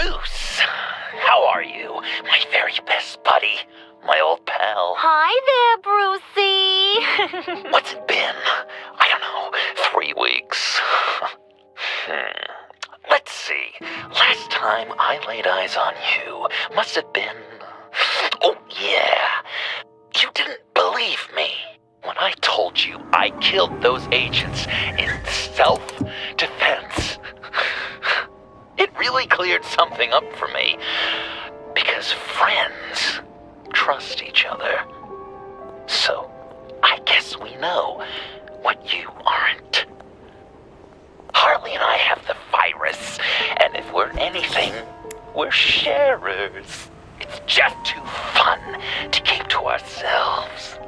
Bruce! How are you, my very best buddy? My old pal. Hi there, Brucey. What's it been? I don't know, 3 weeks. Let's see. Last time I laid eyes on you must have been... Oh, yeah. You didn't believe me when I told you I killed those agents in self-defense. It really cleared something up for me. Because friends trust each other. So, I guess we know what you aren't. Harley and I have the virus, and if we're anything, we're sharers. It's just too fun to keep to ourselves.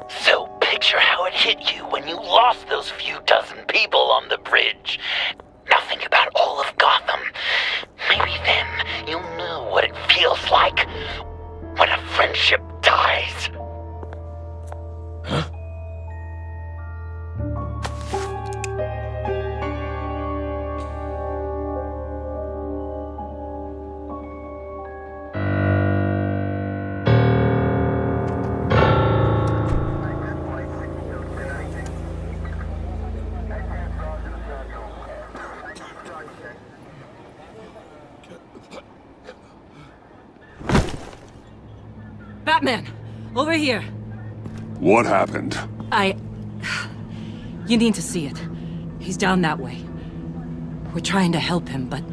So picture how it hit you when you lost those few dozen people on the bridge. Now think about all of Gotham. Maybe then you'll know what it feels like when a friendship dies. Huh? Batman! Over here! What happened? You need to see it. He's down that way. We're trying to help him, but...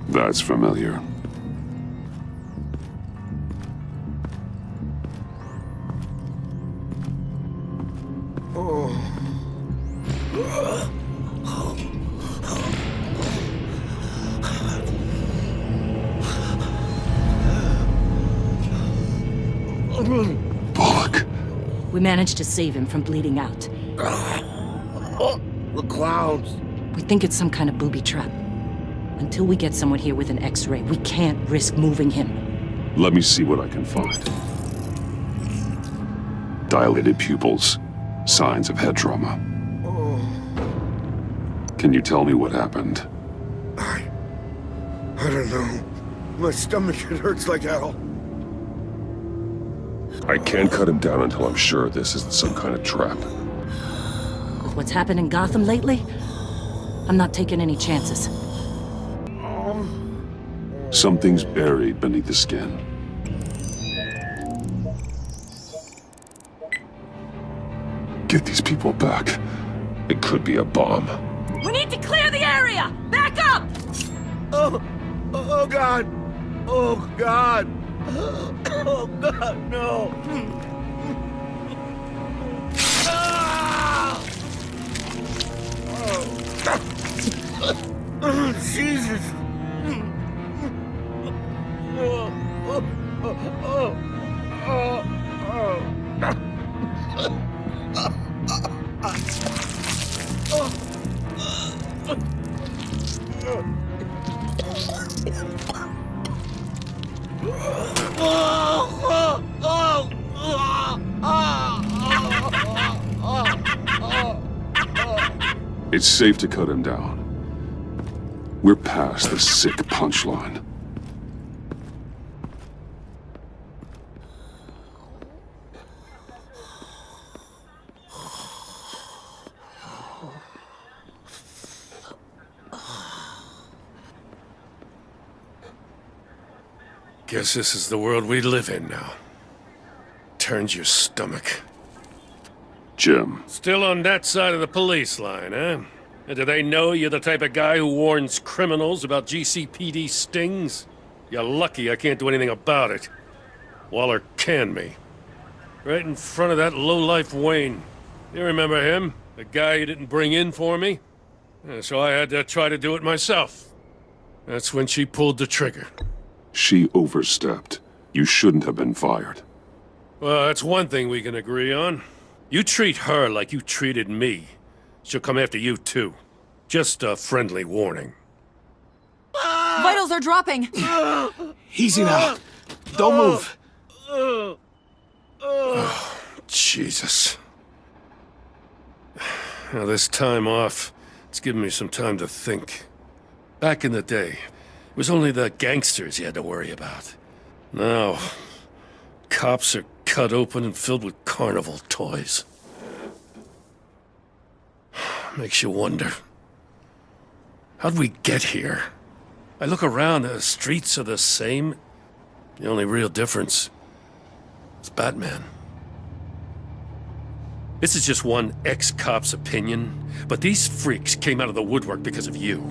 That's familiar. Bullock. We managed to save him from bleeding out. The clowns. We think it's some kind of booby trap. Until we get someone here with an X-ray, we can't risk moving him. Let me see what I can find. Dilated pupils. Signs of head trauma. Can you tell me what happened? I don't know. My stomach, it hurts like hell. I can't cut him down until I'm sure this isn't some kind of trap. With what's happened in Gotham lately, I'm not taking any chances. Something's buried beneath the skin. Get these people back. It could be a bomb. We need to clear the area! Back up! Oh God! Oh God! Oh God, no! Oh, Jesus! It's safe to cut him down. We're past the sick punchline. Guess this is the world we live in now. Turns your stomach. Jim. Still on that side of the police line, eh? And do they know you're the type of guy who warns criminals about GCPD stings? You're lucky I can't do anything about it. Waller canned me. Right in front of that lowlife Wayne. You remember him? The guy you didn't bring in for me? Yeah, so I had to try to do it myself. That's when she pulled the trigger. She overstepped. You shouldn't have been fired. Well, that's one thing we can agree on. You treat her like you treated me. She'll come after you, too. Just a friendly warning. Vitals are dropping! Easy now. Don't move. Jesus. Now, this time off, it's given me some time to think. Back in the day, it was only the gangsters you had to worry about. Now, cops are cut open and filled with carnival toys. Makes you wonder. How'd we get here? I look around, the streets are the same. The only real difference is Batman. This is just one ex-cop's opinion, but these freaks came out of the woodwork because of you.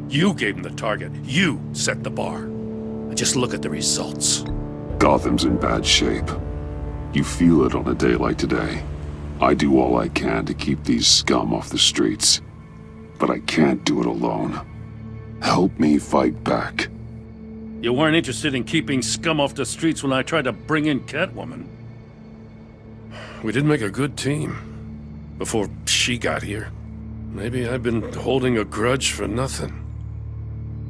You gave them the target. You set the bar. And just look at the results. Gotham's in bad shape. You feel it on a day like today. I do all I can to keep these scum off the streets. But I can't do it alone. Help me fight back. You weren't interested in keeping scum off the streets when I tried to bring in Catwoman. We did make a good team. Before she got here. Maybe I've been holding a grudge for nothing.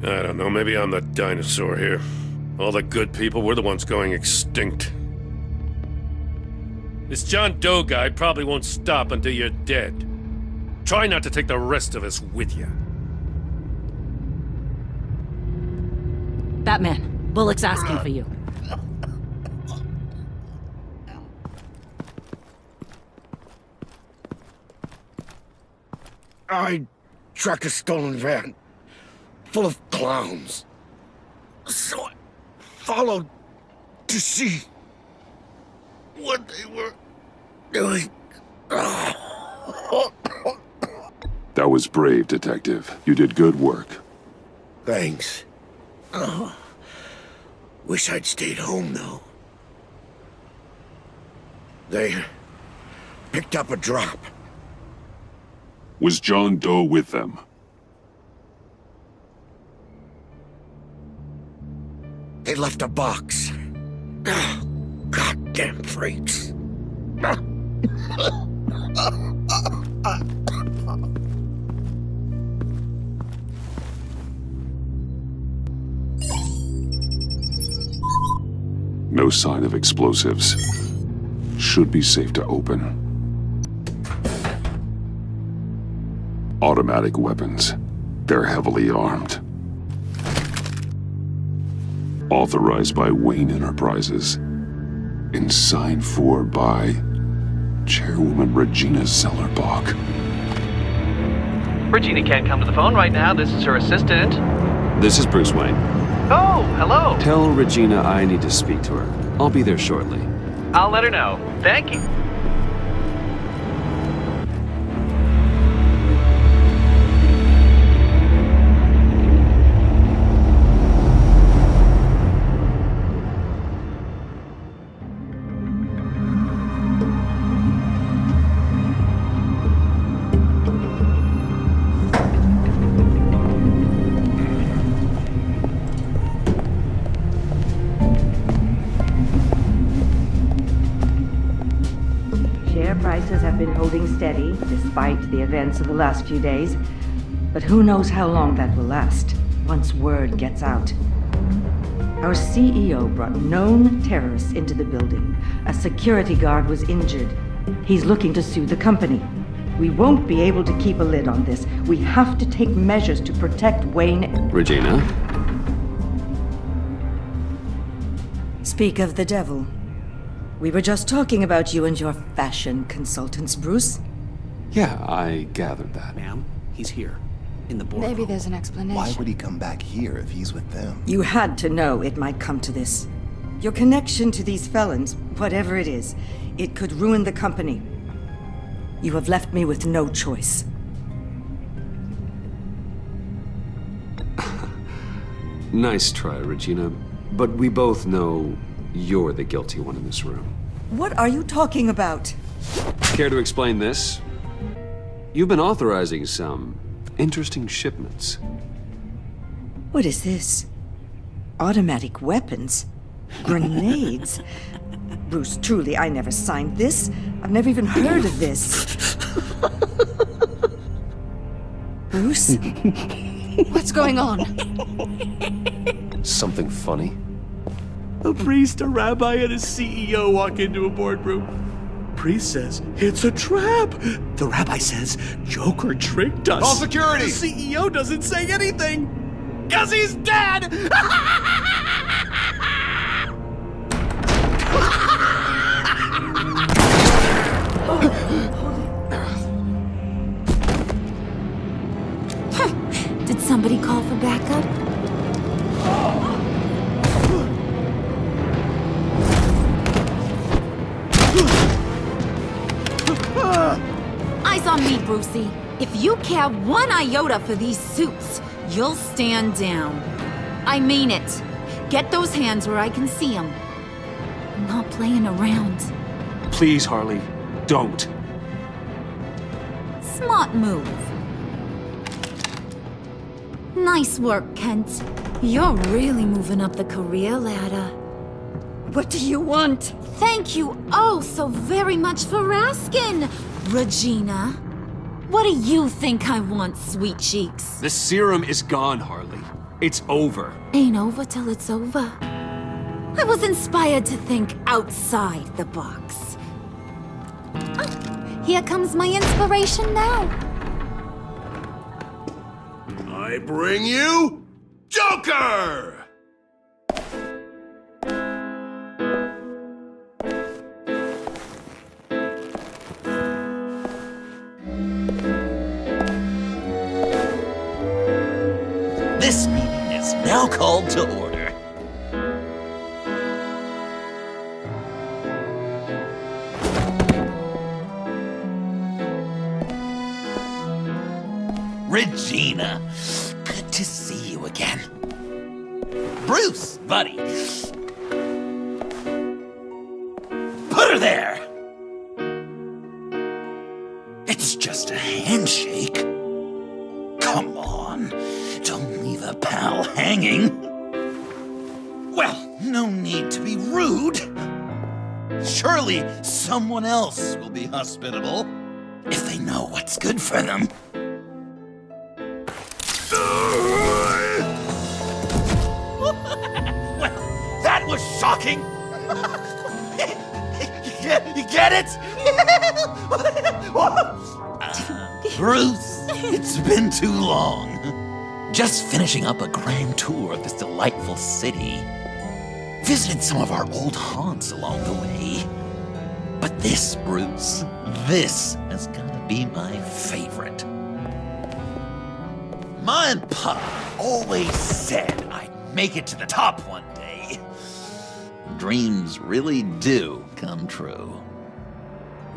I don't know, maybe I'm the dinosaur here. All the good people, we're the ones going extinct. This John Doe guy probably won't stop until you're dead. Try not to take the rest of us with you. Batman, Bullock's asking for you. I tracked a stolen van full of clowns. So I followed to see what they were doing. That was brave, Detective. You did good work. Thanks. Wish I'd stayed home, though. They picked up a drop. Was John Doe with them? They left a box. Goddamn freaks. No sign of explosives. Should be safe to open. Automatic weapons. They're heavily armed. Authorized by Wayne Enterprises. And signed for by Chairwoman Regina Zellerbach. Regina can't come to the phone right now. This is her assistant. This is Bruce Wayne. Oh, hello. Tell Regina I need to speak to her. I'll be there shortly. I'll let her know. Thank you. Prices have been holding steady despite the events of the last few days. But who knows how long that will last once word gets out. Our CEO brought known terrorists into the building. A security guard was injured. He's looking to sue the company. We won't be able to keep a lid on this. We have to take measures to protect Wayne. Regina? Speak of the devil. We were just talking about you and your fashion consultants, Bruce. Yeah, I gathered that. Ma'am, he's here. In the boardroom. Maybe there's an explanation. Why would he come back here if he's with them? You had to know it might come to this. Your connection to these felons, whatever it is, it could ruin the company. You have left me with no choice. Nice try, Regina. But we both know you're the guilty one in this room. What are you talking about? Care to explain this? You've been authorizing some interesting shipments. What is this? Automatic weapons? Grenades? Bruce, truly, I never signed this. I've never even heard of this. Bruce? What's going on? Something funny? A priest, a rabbi, and a CEO walk into a boardroom. Priest says, it's a trap. The rabbi says, Joker tricked us. Call security! The CEO doesn't say anything. 'Cause he's dead! Did somebody call for backup? Eyes on me, Brucey. If you care one iota for these suits, you'll stand down. I mean it. Get those hands where I can see them. I'm not playing around. Please, Harley, don't. Smart move. Nice work, Kent. You're really moving up the career ladder. What do you want? Thank you oh so very much for asking, Regina. What do you think I want, sweet cheeks? The serum is gone, Harley. It's over. Ain't over till it's over. I was inspired to think outside the box. Oh, here comes my inspiration now. I bring you Joker! This meeting is now called to order. Regina, good to see you again. Bruce, buddy. Put her there. It's just a handshake. Come on, don't leave a pal hanging. Well, no need to be rude. Surely someone else will be hospitable if they know what's good for them. Well, that was shocking. You get it? Bruce, it's been too long. Just finishing up a grand tour of this delightful city. Visited some of our old haunts along the way. But this, Bruce, this has gotta be my favorite. Ma and Pa always said I'd make it to the top one day. Dreams really do come true.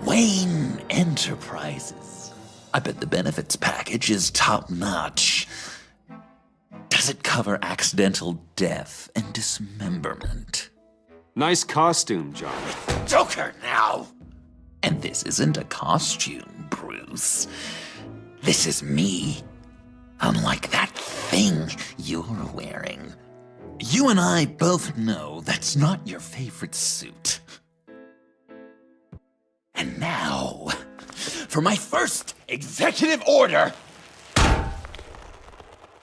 Wayne Enterprises. I bet the benefits package is top-notch. Does it cover accidental death and dismemberment? Nice costume, John. Joker now! And this isn't a costume, Bruce. This is me. Unlike that thing you're wearing. You and I both know that's not your favorite suit. And now, for my first executive order.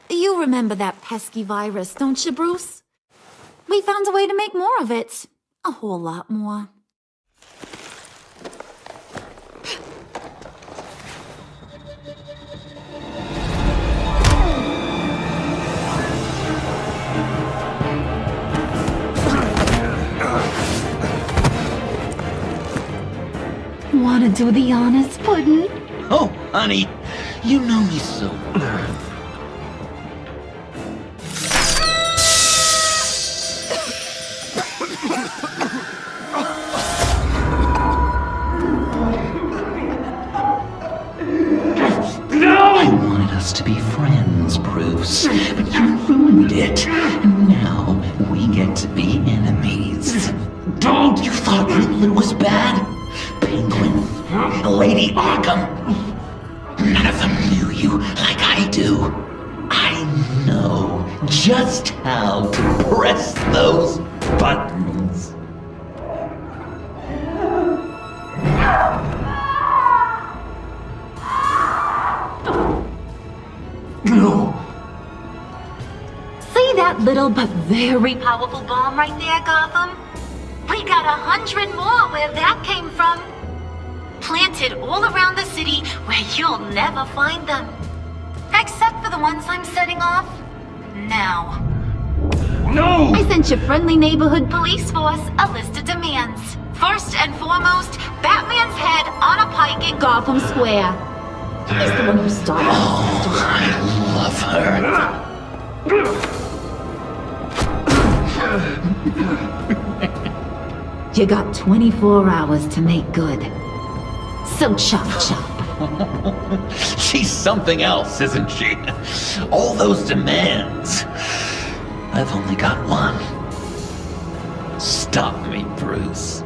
You remember that pesky virus, don't you, Bruce? We found a way to make more of it. A whole lot more. Want to do the honors, Puddin'? Oh, honey, you know me so well. I wanted us to be friends, Bruce, but you ruined it. And now we get to be enemies. Don't! You thought Riddler was bad? Penguin, Lady Arkham. None of them knew you like I do. I know just how to press those buttons. See that that little but very powerful bomb right there, Gotham? We got 100 more where that came from. Planted all around the city where you'll never find them. Except for the ones I'm setting off now. No! I sent your friendly neighborhood police force a list of demands. First and foremost, Batman's head on a pike in Gotham Square. He's the one who started this. I love her. You got 24 hours to make good. So chop chop. She's something else, isn't she? All those demands. I've only got one. Stop me, Bruce.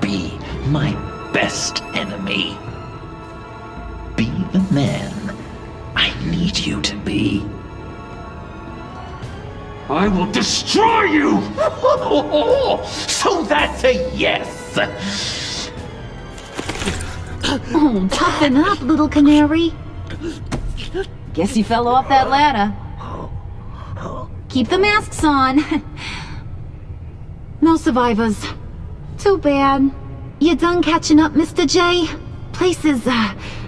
Be my best enemy. Be the man I need you to be. I will destroy you! So that's a yes! Oh, toughen up, little canary. Guess you fell off that ladder. Keep the masks on. No survivors. Too bad. You done catching up, Mr. J? Place is,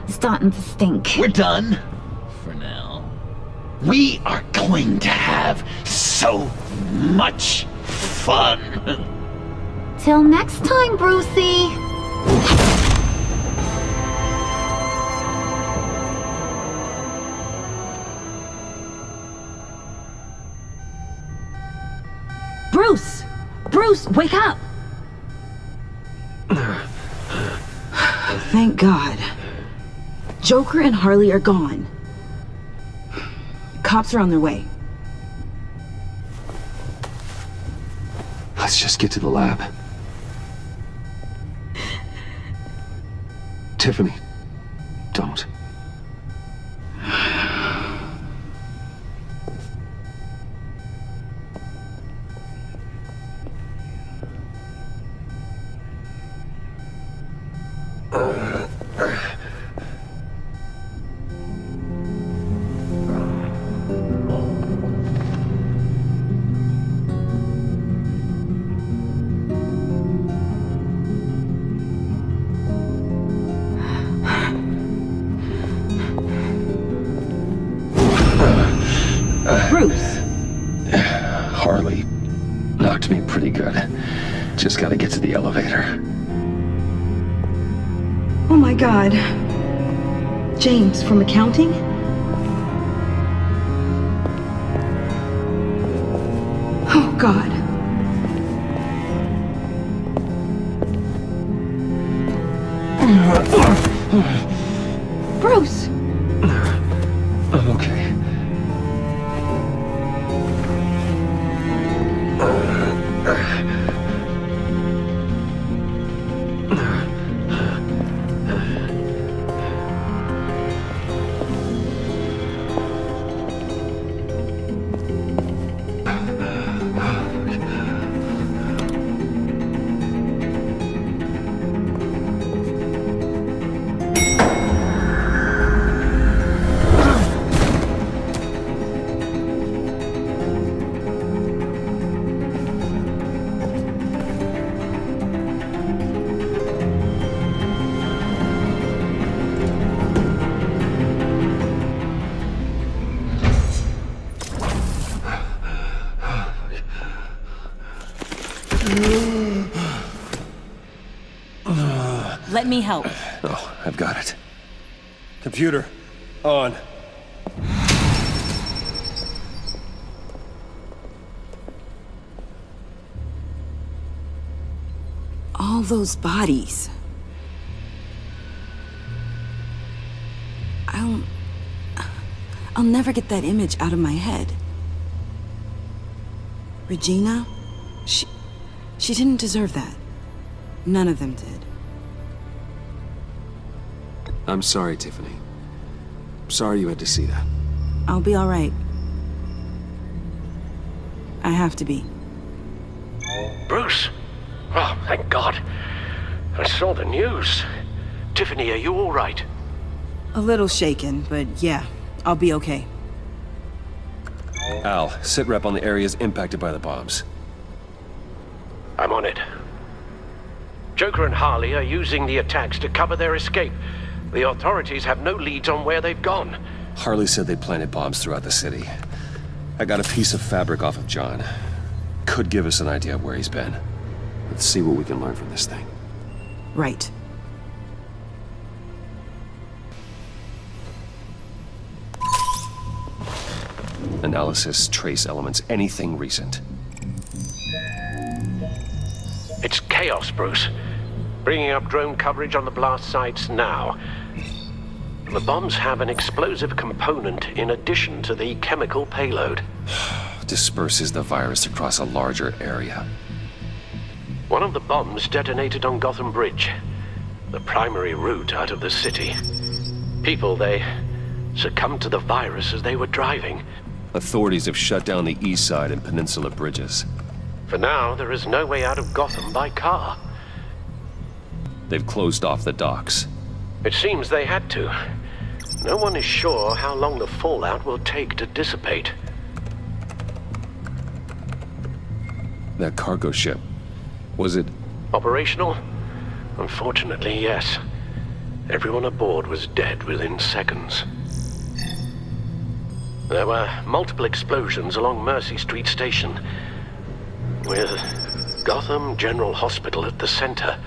starting to stink. We're done. For now. We are going to have so much fun. Till next time, Brucey. Bruce! Bruce, wake up! Thank God. Joker and Harley are gone. Cops are on their way. Let's just get to the lab. Tiffany, don't. Bruce! Harley knocked me pretty good. Just gotta get to the elevator. Oh my God. James, from accounting? Oh God. Bruce! I'm okay. Let me help. Oh, I've got it. Computer, on. All those bodies. I'll never get that image out of my head. Regina, she didn't deserve that. None of them did. I'm sorry, Tiffany. Sorry you had to see that. I'll be all right. I have to be. Bruce? Oh, thank God. I saw the news. Tiffany, are you all right? A little shaken, but yeah, I'll be okay. Al, sit rep on the areas impacted by the bombs. I'm on it. Joker and Harley are using the attacks to cover their escape. The authorities have no leads on where they've gone. Harley said they planted bombs throughout the city. I got a piece of fabric off of John. Could give us an idea of where he's been. Let's see what we can learn from this thing. Right. Analysis, trace elements, anything recent. It's chaos, Bruce. Bringing up drone coverage on the blast sites now. The bombs have an explosive component in addition to the chemical payload. Disperses the virus across a larger area. One of the bombs detonated on Gotham Bridge, the primary route out of the city. People, they succumbed to the virus as they were driving. Authorities have shut down the east side and peninsula bridges. For now, there is no way out of Gotham by car. They've closed off the docks. It seems they had to. No one is sure how long the fallout will take to dissipate. That cargo ship, was it... Operational? Unfortunately, yes. Everyone aboard was dead within seconds. There were multiple explosions along Mercy Street Station, with Gotham General Hospital at the center.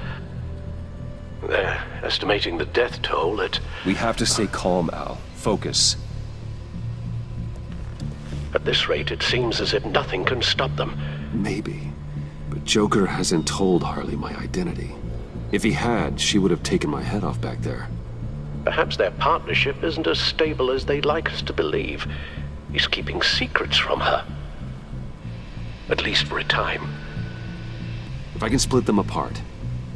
They're estimating the death toll at... We have to stay calm, Al. Focus. At this rate, it seems as if nothing can stop them. Maybe. But Joker hasn't told Harley my identity. If he had, she would have taken my head off back there. Perhaps their partnership isn't as stable as they'd like us to believe. He's keeping secrets from her. At least for a time. If I can split them apart,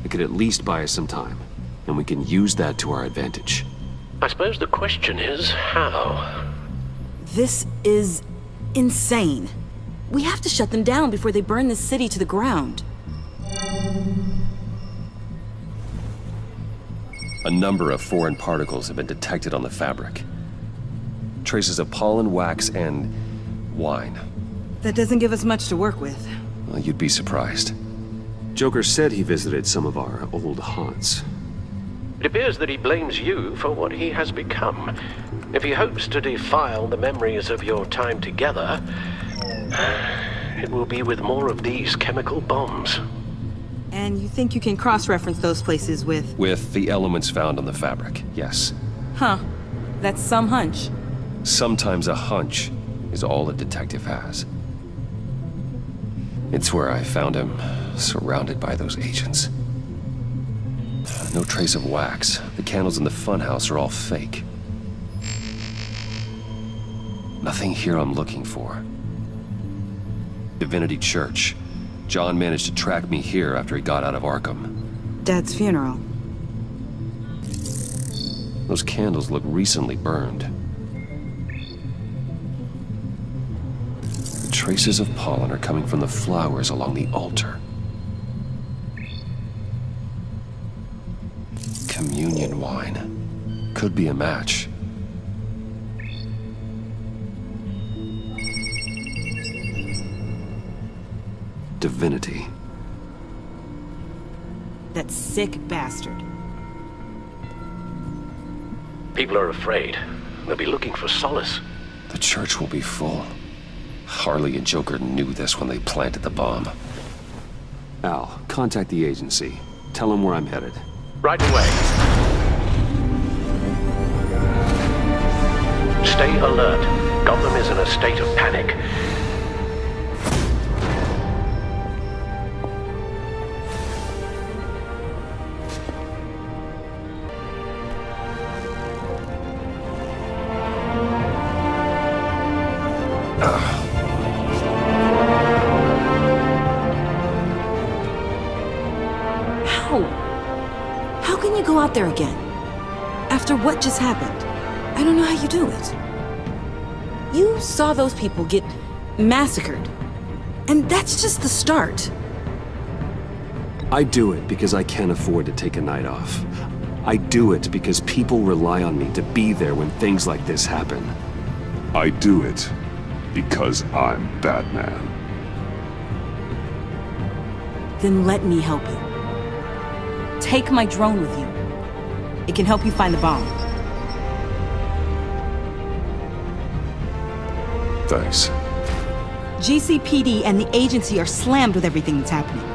it could at least buy us some time. And we can use that to our advantage. I suppose the question is, how? This is insane. We have to shut them down before they burn this city to the ground. A number of foreign particles have been detected on the fabric. Traces of pollen, wax, and wine. That doesn't give us much to work with. Well, you'd be surprised. Joker said he visited some of our old haunts. It appears that he blames you for what he has become. If he hopes to defile the memories of your time together, it will be with more of these chemical bombs. And you think you can cross-reference those places with... With the elements found on the fabric, yes. Huh. That's some hunch. Sometimes a hunch is all a detective has. It's where I found him, surrounded by those agents. No trace of wax. The candles in the funhouse are all fake. Nothing here I'm looking for. Divinity Church. John managed to track me here after he got out of Arkham. Dad's funeral. Those candles look recently burned. The traces of pollen are coming from the flowers along the altar. Communion wine. Could be a match. Divinity. That sick bastard. People are afraid. They'll be looking for solace. The church will be full. Harley and Joker knew this when they planted the bomb. Al, contact the agency. Tell them where I'm headed. Right away. Stay alert. Gotham is in a state of panic. How can you go out there again? After what just happened? I don't know how you do it. You saw those people get massacred. And that's just the start. I do it because I can't afford to take a night off. I do it because people rely on me to be there when things like this happen. I do it Because I'm Batman. Then let me help you. Take my drone with you. It can help you find the bomb. Thanks. GCPD and the agency are slammed with everything that's happening.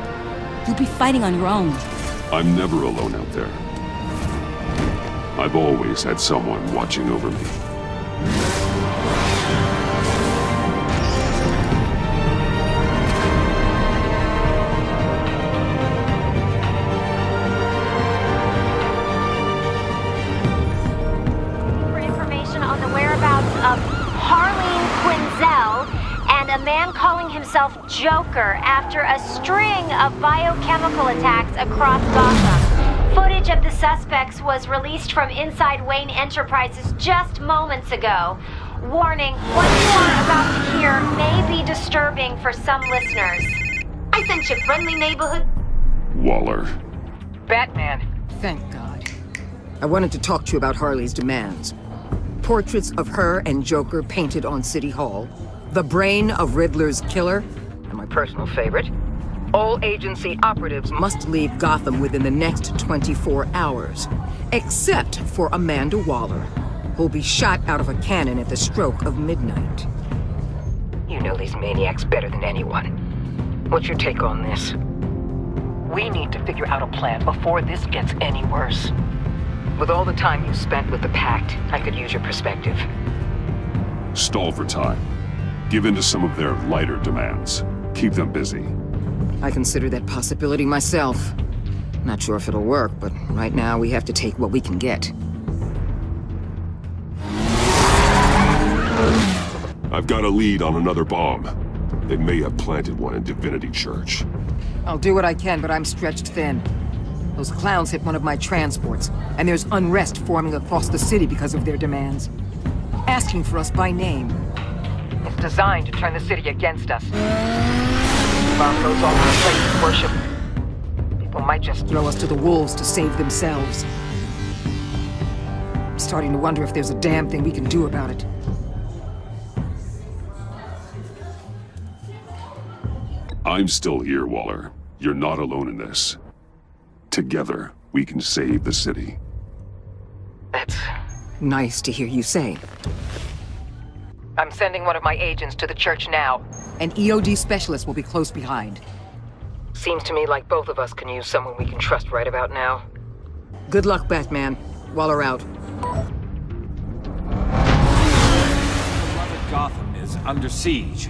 You'll be fighting on your own. I'm never alone out there. I've always had someone watching over me. For information on the whereabouts of Harleen Quinzel and a man calling himself Joker after a string of biochemical attacks across Gotham. Footage of the suspects was released from inside Wayne Enterprises just moments ago. Warning, what you are about to hear may be disturbing for some listeners. I sent you friendly neighborhood... Waller. Batman. Thank God. I wanted to talk to you about Harley's demands. Portraits of her and Joker painted on City Hall. The brain of Riddler's killer. And my personal favorite. All agency operatives must leave Gotham within the next 24 hours. Except for Amanda Waller, who'll be shot out of a cannon at the stroke of midnight. You know these maniacs better than anyone. What's your take on this? We need to figure out a plan before this gets any worse. With all the time you spent with the Pact, I could use your perspective. Stall for time. Give in to some of their lighter demands. Keep them busy. I consider that possibility myself. Not sure if it'll work, but right now we have to take what we can get. I've got a lead on another bomb. They may have planted one in Divinity Church. I'll do what I can, but I'm stretched thin. Those clowns hit one of my transports, and there's unrest forming across the city because of their demands. Asking for us by name. It's designed to turn the city against us. Bomb goes off in a place of worship. People might just throw us to the wolves to save themselves. I'm starting to wonder if there's a damn thing we can do about it. I'm still here, Waller. You're not alone in this. Together, we can save the city. That's nice to hear you say. I'm sending one of my agents to the church now. An EOD specialist will be close behind. Seems to me like both of us can use someone we can trust right about now. Good luck, Batman. Waller out. Beloved Gotham is under siege.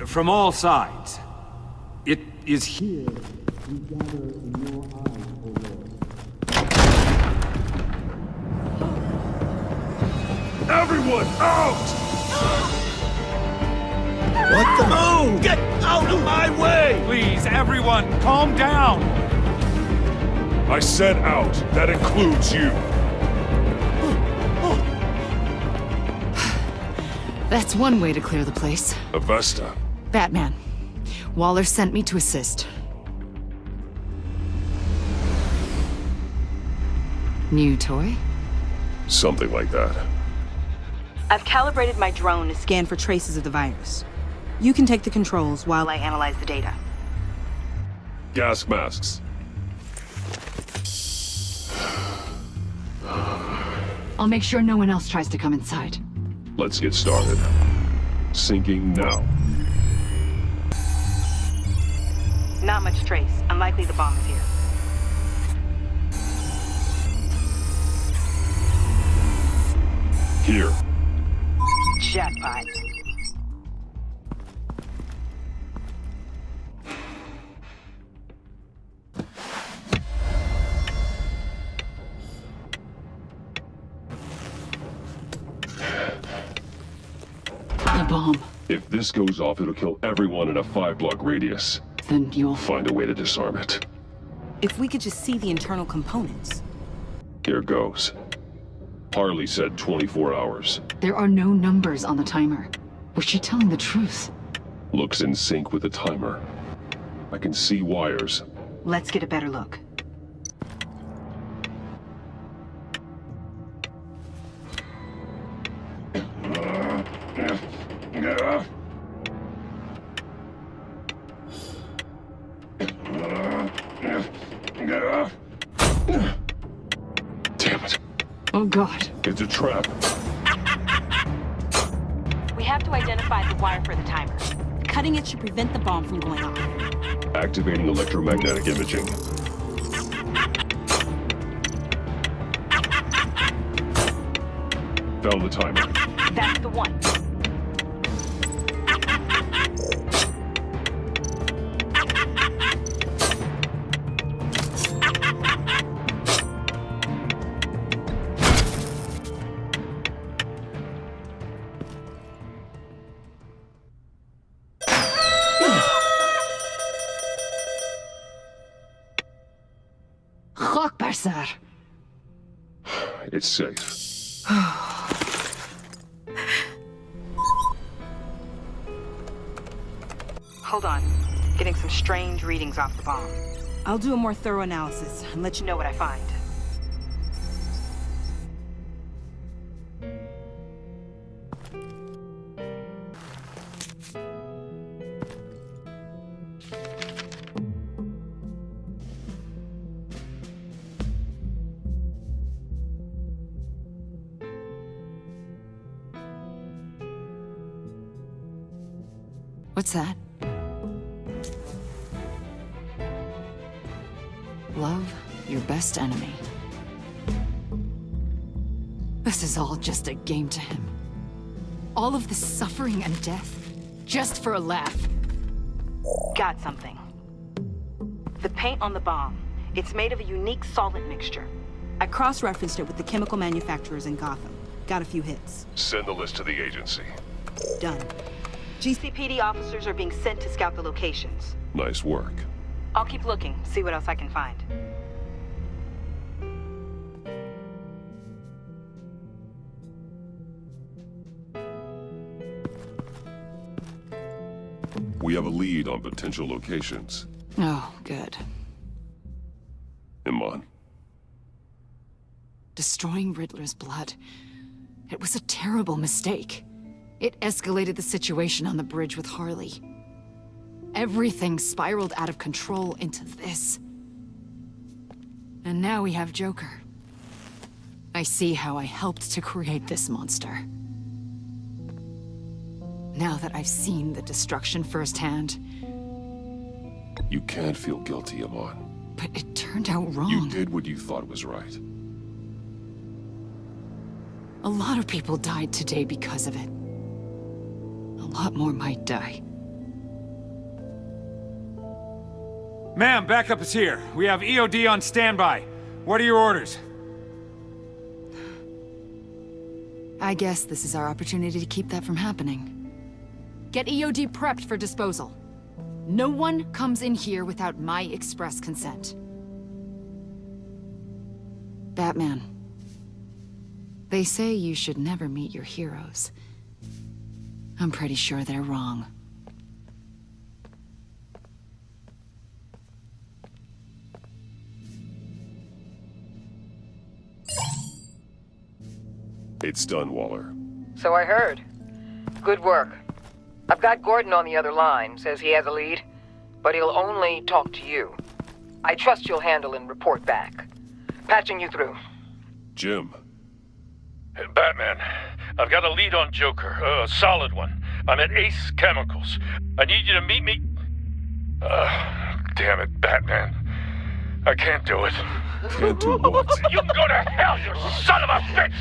From all sides. It is here we gather in your eyes, O Lord. Everyone, out! What the moon? Get out of my way! Please, everyone, calm down! I said out. That includes you. That's one way to clear the place. Avesta. Batman. Waller sent me to assist. New toy? Something like that. I've calibrated my drone to scan for traces of the virus. You can take the controls while I analyze the data. Gas masks. I'll make sure no one else tries to come inside. Let's get started. Syncing now. Not much trace. Unlikely the bomb is here. Here. Jackpot. The bomb. If this goes off, it'll kill everyone in a 5-block radius. Then you'll find a way to disarm it. If we could just see the internal components. Here goes. Harley said 24 hours. There are no numbers on the timer. Was she telling the truth? Looks in sync with the timer. I can see wires. Let's get a better look. Oh, God. It's a trap. We have to identify the wire for the timer. Cutting it should prevent the bomb from going off. Activating electromagnetic imaging. Found the timer. That's the one. Sir. It's safe. Hold on. Getting some strange readings off the bomb. I'll do a more thorough analysis and let you know what I find. What's that? Love your best enemy. This is all just a game to him. All of this suffering and death, just for a laugh. Got something. The paint on the bomb. It's made of a unique solvent mixture. I cross-referenced it with the chemical manufacturers in Gotham. Got a few hits. Send the list to the agency. Done. GCPD officers are being sent to scout the locations. Nice work. I'll keep looking, see what else I can find. We have a lead on potential locations. Oh, good. Iman. Destroying Riddler's blood. It was a terrible mistake. It escalated the situation on the bridge with Harley. Everything spiraled out of control into this. And now we have Joker. I see how I helped to create this monster. Now that I've seen the destruction firsthand... You can't feel guilty, Iman. But it turned out wrong. You did what you thought was right. A lot of people died today because of it. A lot more might die. Ma'am, backup is here. We have EOD on standby. What are your orders? I guess this is our opportunity to keep that from happening. Get EOD prepped for disposal. No one comes in here without my express consent. Batman. They say you should never meet your heroes. I'm pretty sure they're wrong. It's done, Waller. So I heard. Good work. I've got Gordon on the other line, says he has a lead, but he'll only talk to you. I trust you'll handle and report back. Patching you through. Jim. Hey, Batman, I've got a lead on Joker, a solid one. I'm at Ace Chemicals. I need you to meet me... damn it, Batman. I can't do it. Can't do what? You can go to hell, you son of a bitch!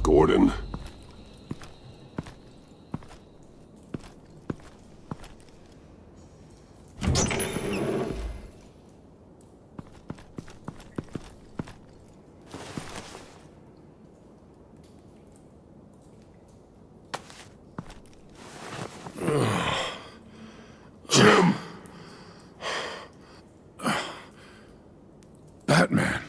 Gordon. Jim! Batman.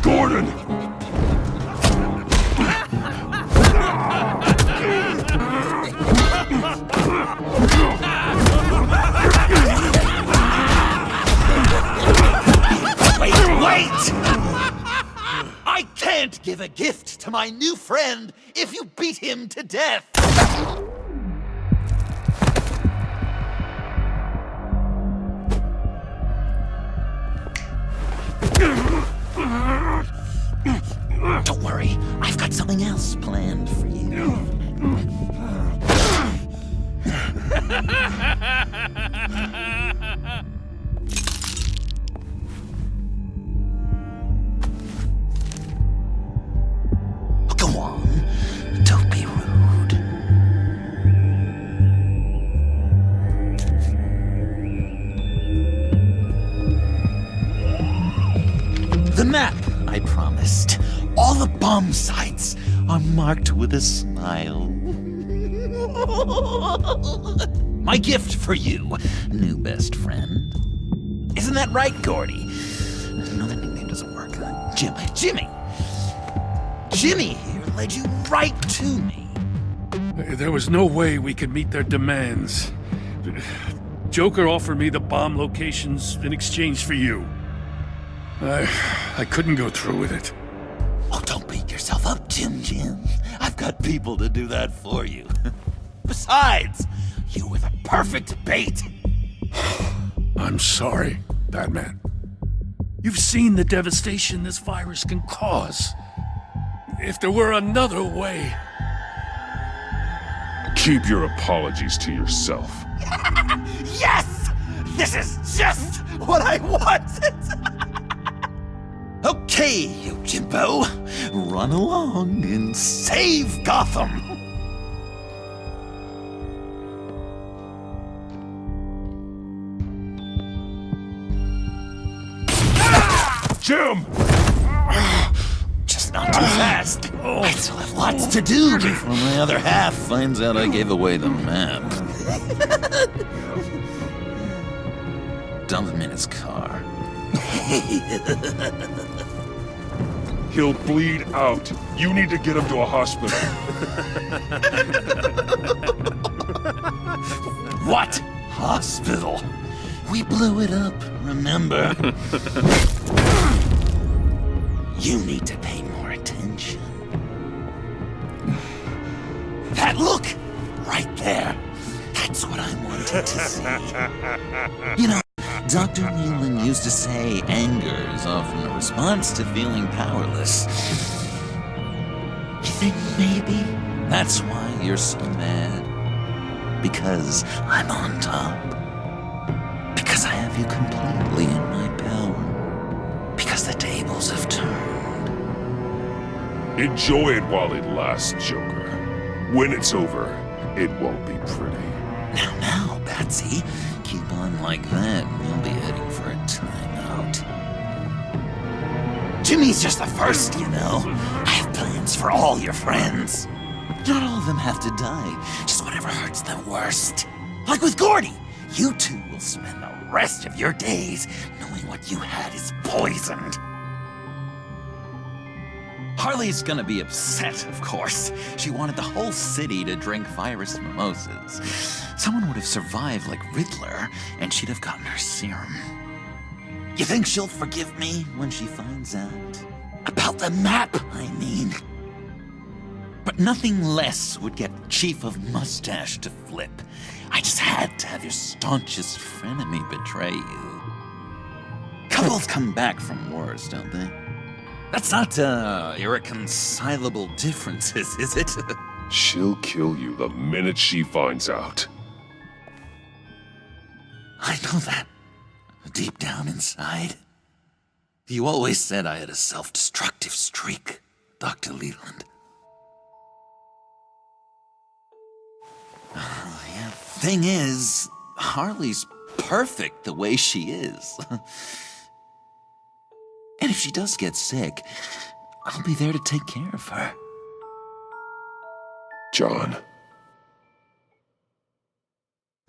Gordon! Wait! I can't give a gift to my new friend if you beat him to death! Don't worry, I've got something else planned for you. Go on, don't be rude. The map I promised. All the bomb sites are marked with a smile. My gift for you, new best friend. Isn't that right, Gordy? No, that nickname doesn't work. Jimmy. Jimmy here led you right to me. There was no way we could meet their demands. Joker offered me the bomb locations in exchange for you. I couldn't go through with it. Oh, don't beat yourself up, Jim. I've got people to do that for you. Besides, you were the perfect bait. I'm sorry, Batman. You've seen the devastation this virus can cause. If there were another way... Keep your apologies to yourself. Yes! This is just what I wanted! Okay, you Jimbo. Run along and save Gotham! Jim! Just not too fast. I still have lots to do before my other half finds out I gave away the map. Dump him in his car. He'll bleed out. You need to get him to a hospital. What? Hospital? We blew it up, remember? You need to pay more attention. That look! Right there. That's what I wanted to see. You know, Dr. Leland used to say anger is often a response to feeling powerless. You think maybe that's why you're so mad? Because I'm on top. Because I have you completely in my power. Because the tables have turned. Enjoy it while it lasts, Joker. When it's over, it won't be pretty. Now, Batsy. Keep on like that, and we'll be heading for a timeout. Jimmy's just the first, you know. I have plans for all your friends. Not all of them have to die, just whatever hurts them worst. Like with Gordy, you two will spend the rest of your days knowing what you had is poisoned. Harley's gonna be upset, of course. She wanted the whole city to drink virus mimosas. Someone would have survived like Riddler, and she'd have gotten her serum. You think she'll forgive me when she finds out? About the map, I mean. But nothing less would get Chief of Mustache to flip. I just had to have your staunchest frenemy betray you. Couples come back from wars, don't they? That's not, irreconcilable differences, is it? She'll kill you the minute she finds out. I know that. Deep down inside. You always said I had a self-destructive streak, Dr. Leland. Yeah. Thing is, Harley's perfect the way she is. And if she does get sick, I'll be there to take care of her. John.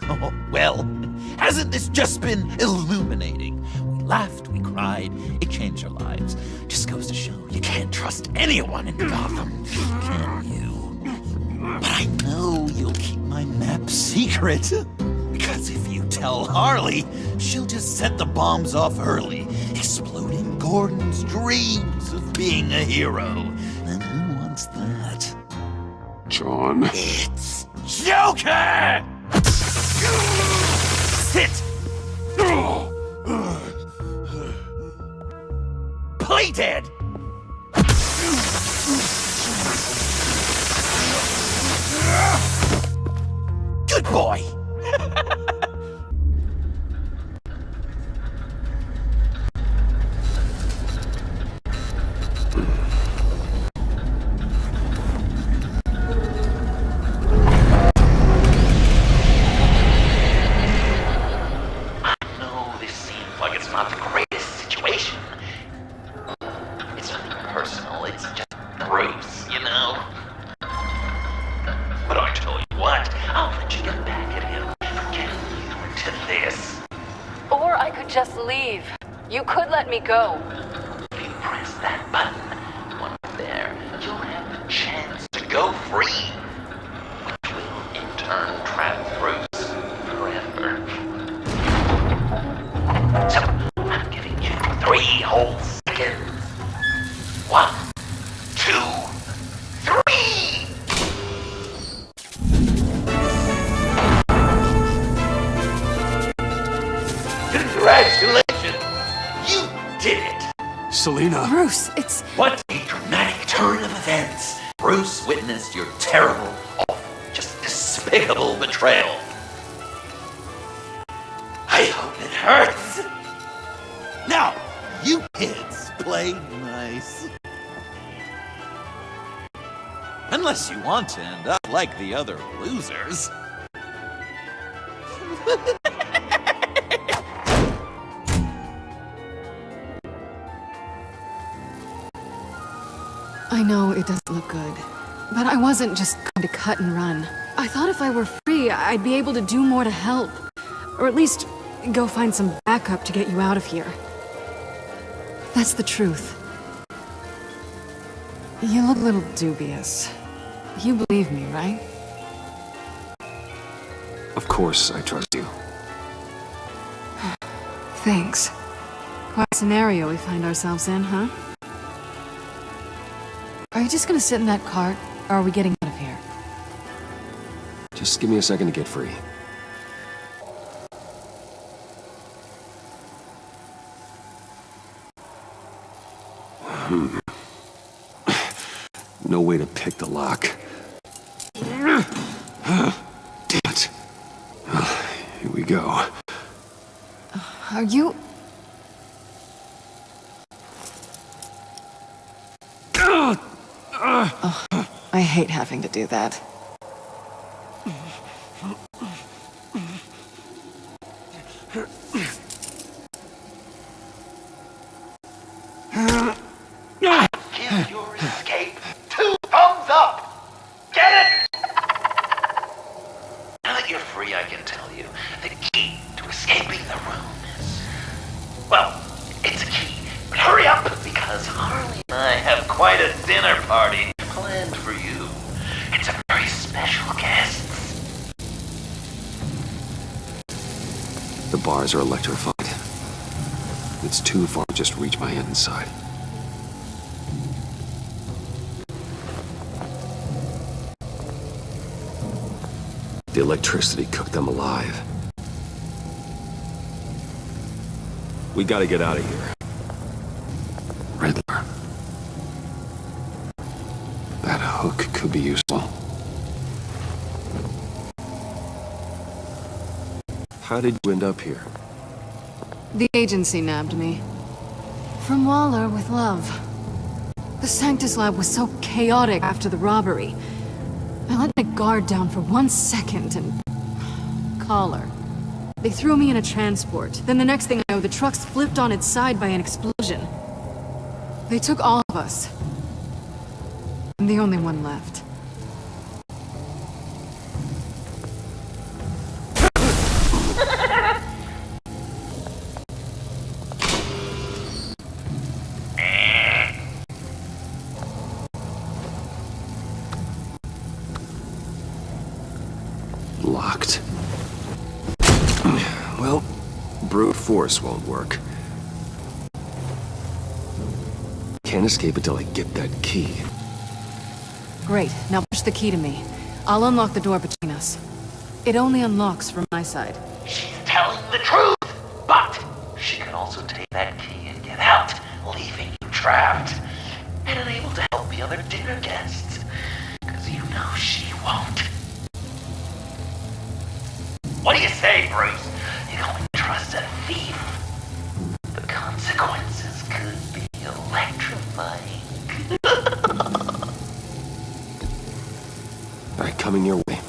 Oh, well, hasn't this just been illuminating? We laughed, we cried, it changed our lives. Just goes to show you can't trust anyone in Gotham, can you? But I know you'll keep my map secret. Because if you tell Harley, she'll just set the bombs off early, exploding Gordon's dreams of being a hero. And who wants that? John. It's Joker! Sit! Play dead! Good boy! Just leave. You could let me go. If you press that button, once there, you'll have the chance to go free. Which will, in turn, trap Bruce forever. So, I'm giving you 3 whole seconds. 1, 2, 3! Congratulations! You did it! Selina. Bruce, it's... What a dramatic turn of events! Bruce witnessed your terrible, awful, just despicable betrayal. I hope it hurts! Now, you kids play nice. Unless you want to end up like the other losers. I know it doesn't look good, but I wasn't just going to cut and run. I thought if I were free, I'd be able to do more to help. Or at least go find some backup to get you out of here. That's the truth. You look a little dubious. You believe me, right? Of course, I trust you. Thanks. Quite a scenario we find ourselves in, huh? Are you just gonna sit in that cart, or are we getting out of here? Just give me a second to get free. No way to pick the lock. Damn it. Here we go. Are you... Oh, I hate having to do that. Give your escape 2 thumbs up! Get it? Now that you're free, I can tell you the key to escaping the room dinner party planned for you. It's a very special guest. The bars are electrified. It's too far to just reach my hand inside. The electricity cooked them alive. We gotta get out of here. Riddler. That hook could be useful. How did you end up here? The agency nabbed me. From Waller with love. The Sanctus lab was so chaotic after the robbery. I let my guard down for 1 second and... collar. They threw me in a transport. Then the next thing I know, the truck's flipped on its side by an explosion. They took all of us. I'm the only one left. Locked. Well, brute force won't work. Can't escape until I get that key. Great, now push the key to me. I'll unlock the door between us. It only unlocks from my side. She's telling the truth, but she can also take that key and get out, leaving you trapped and unable to help the other dinner guests. Because you know she won't. What do you say, Bruce? You don't trust a thief? The consequences could be electrifying. All right, coming your way.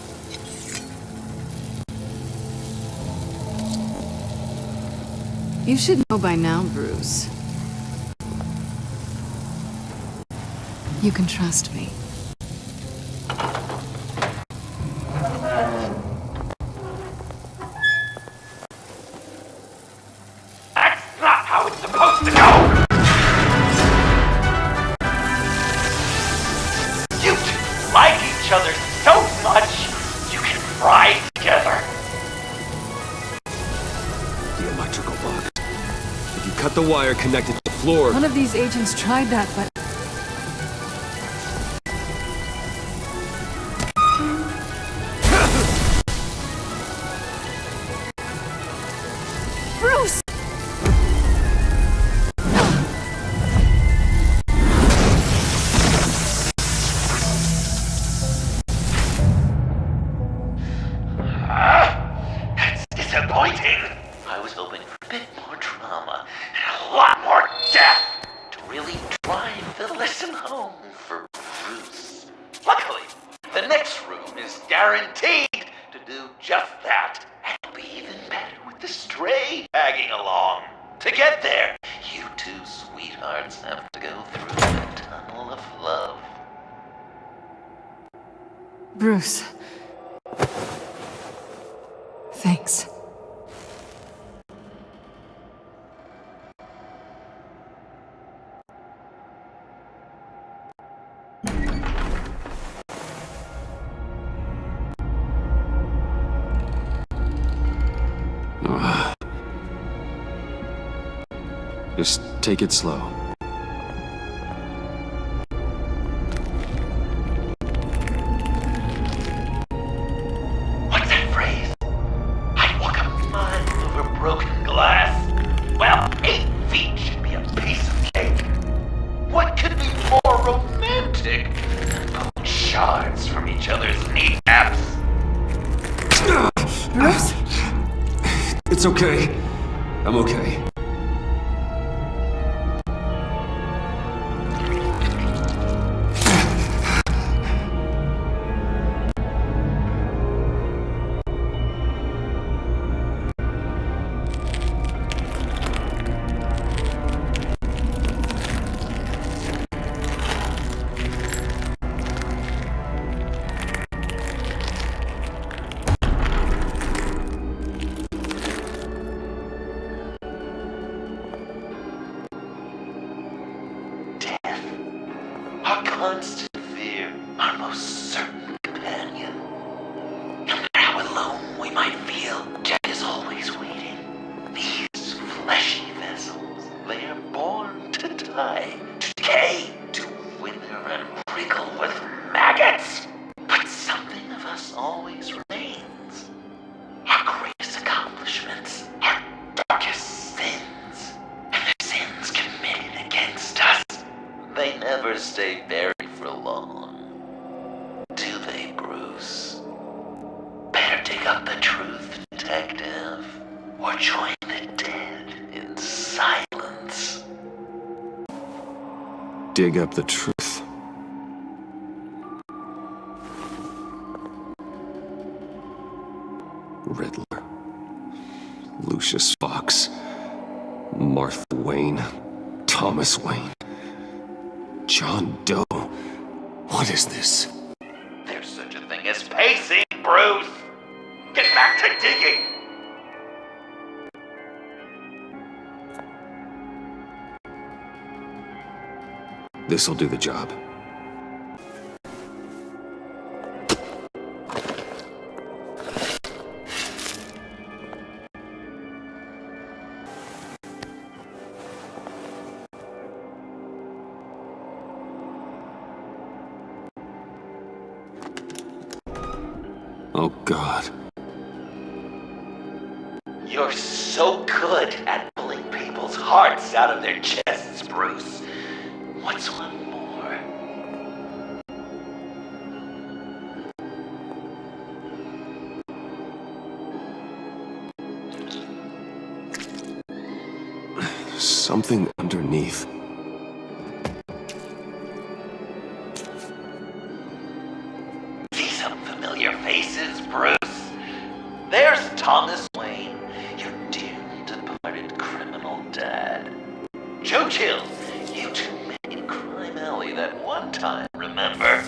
You should know by now, Bruce. You can trust me. That's not how it's supposed to go! You two like each other so much, you can fry together. The electrical box. If you cut the wire connected to the floor... One of these agents tried that, but... Bruce! That's disappointing. I was hoping for a bit more drama and a lot more death to really drive the lesson home for Bruce. Luckily, the next room is guaranteed to do just that. And it'll be even better with the stray tagging along. To get there, you two sweethearts have to go through the tunnel of love. Bruce. Thanks. Just take it slow. What's that phrase? I'd walk a mile over broken glass. Well, 8 feet should be a piece of cake. What could be more romantic than pulling shards from each other's kneecaps? Bruce? It's okay. I'm okay. constant fear, our most certain companion. No matter how alone we might feel, Jack is always waiting. These fleshy vessels, they are born to die, to decay, to wither and wriggle with maggots. But something of us always remains. Our greatest accomplishments, our darkest sins, and the sins committed against us. They never stay buried for long. Do they, Bruce? Better dig up the truth, detective, or join the dead in silence. Dig up the truth. Riddler. Lucius Fox. Martha Wayne. Thomas Wayne. John Doe. What is this? There's such a thing as pacing, Bruce! Get back to digging! This'll do the job. Oh, God. You're so good at pulling people's hearts out of their chests, Bruce. What's one more? Something underneath. See some familiar faces, Bruce? There's Thomas Wayne, your dearly departed criminal dad. Joe Chill, you two met in Crime Alley that one time, remember?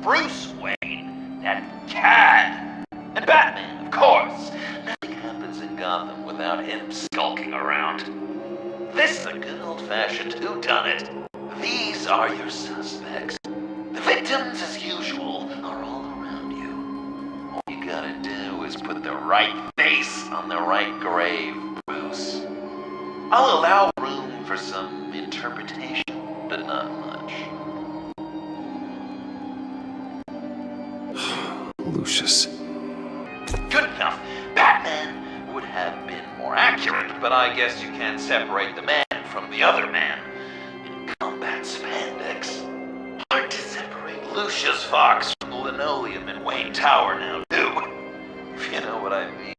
Bruce Wayne, that cad. And Batman, of course. Nothing happens in Gotham without him skulking around. This is a good old-fashioned whodunit. These are your suspects. The victims, as usual, are all around you. All you gotta do is put the right face on the right grave, Bruce. I'll allow room for some interpretation, but not much. Lucius. Good enough. Batman would have been more accurate, but I guess you can't separate the man from the other man. In combat spandex, hard to separate Lucius Fox from the linoleum in Wayne Tower now, too. If you know what I mean.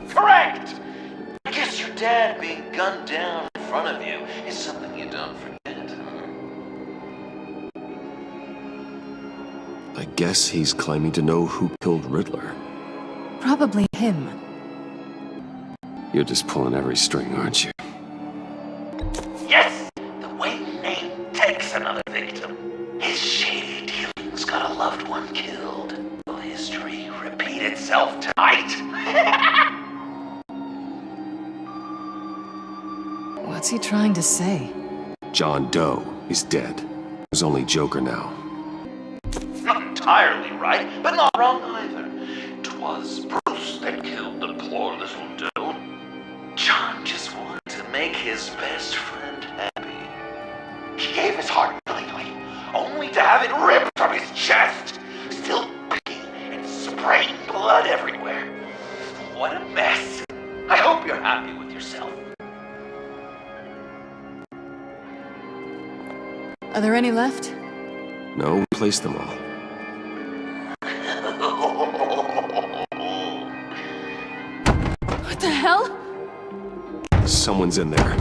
Correct! I guess your dad being gunned down in front of you is something you don't forget. I guess he's claiming to know who killed Riddler. Probably him. You're just pulling every string, aren't you? Yes! The Wayne name takes another victim. His shady dealings got a loved one killed. Will history repeat itself tonight? What's he trying to say? John Doe is dead. There's only Joker now. Not entirely right, but not wrong either. 'Twas Bruce that killed the poor little Doe. John just wanted to make his best friend happy. He gave his heart willingly, only to have it ripped from his chest, still beating and spraying blood everywhere. What a mess. I hope you're happy with yourself. Are there any left? No, we placed them all. What the hell? Someone's in there.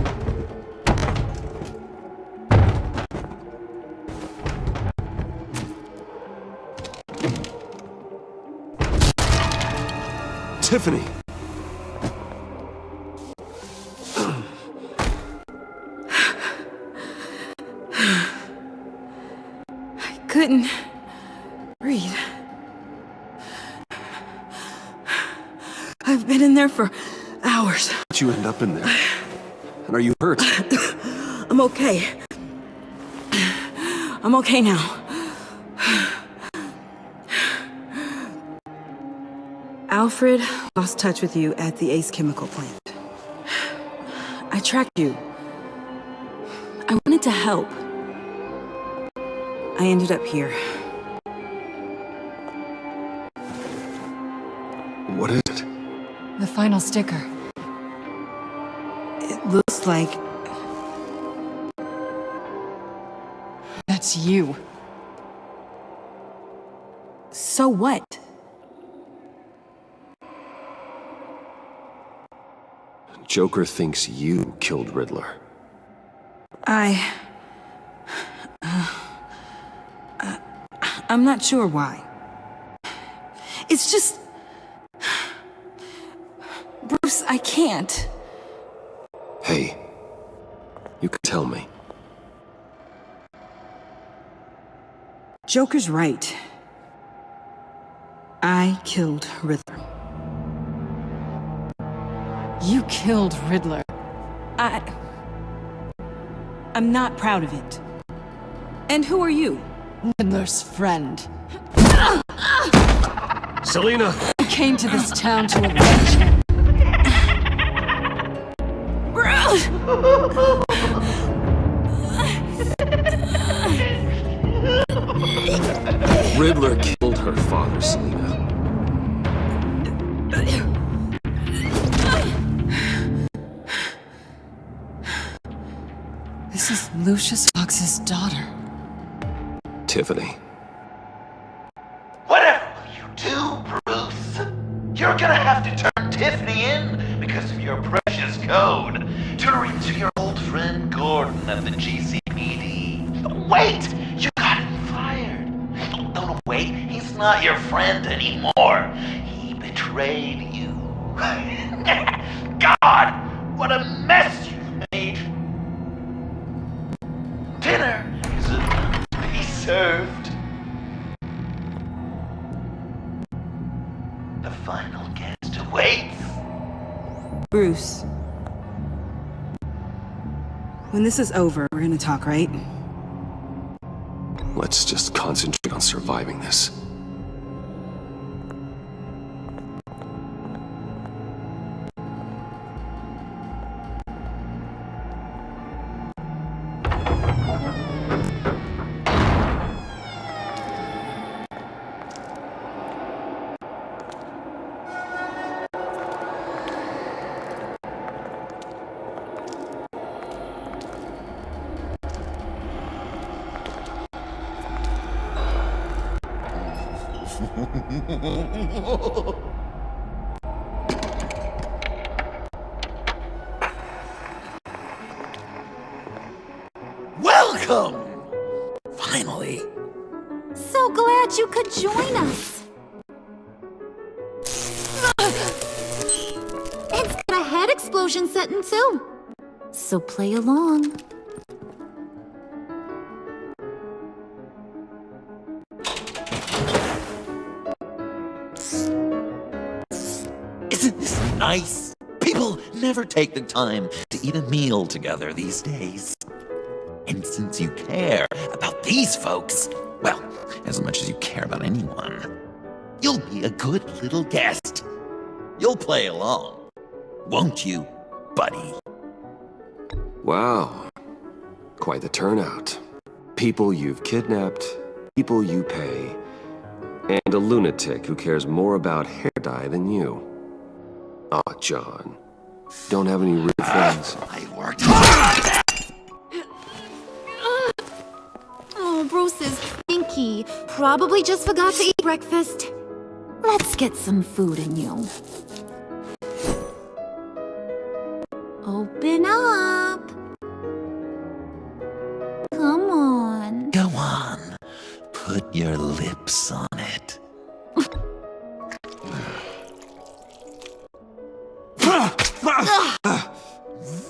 Tiffany! I couldn't breathe. I've been in there for hours. How'd you end up in there? And are you hurt? I'm okay. I'm okay now. Alfred lost touch with you at the Ace Chemical plant. I tracked you. I wanted to help. I ended up here. What is it? The final sticker. It looks like... That's you. So what? Joker thinks you killed Riddler. I'm not sure why. It's just... Bruce, I can't. Hey, you can tell me. Joker's right. I killed Riddler. You killed Riddler. I'm not proud of it. And who are you? Riddler's friend. Selina! I came to this town to avenge him. Riddler killed her father, Selina. This is Lucius Fox's daughter. Tiffany. Whatever will you do, Bruce? You're gonna have to turn Tiffany in because of your precious code. Turn her into your old friend Gordon at the GCPD. Wait! You got him fired. No, wait. He's not your friend anymore. He betrayed you. God! What a mess you've made. Dinner is about to be served. The final guest awaits. Bruce. When this is over, we're gonna talk, right? Let's just concentrate on surviving this. Welcome! Finally. So glad you could join us. It's got a head explosion setting too. So play along. Isn't this nice? People never take the time to eat a meal together these days. And since you care about these folks, well, as much as you care about anyone, you'll be a good little guest. You'll play along, won't you, buddy? Wow. Quite the turnout. People you've kidnapped, people you pay, and a lunatic who cares more about hair dye than you. Aw, John. Don't have any real friends. I worked hard! Oh, Bruce is stinky. Probably just forgot to eat breakfast. Let's get some food in you. Open up. Come on. Go on. Put your lips on it.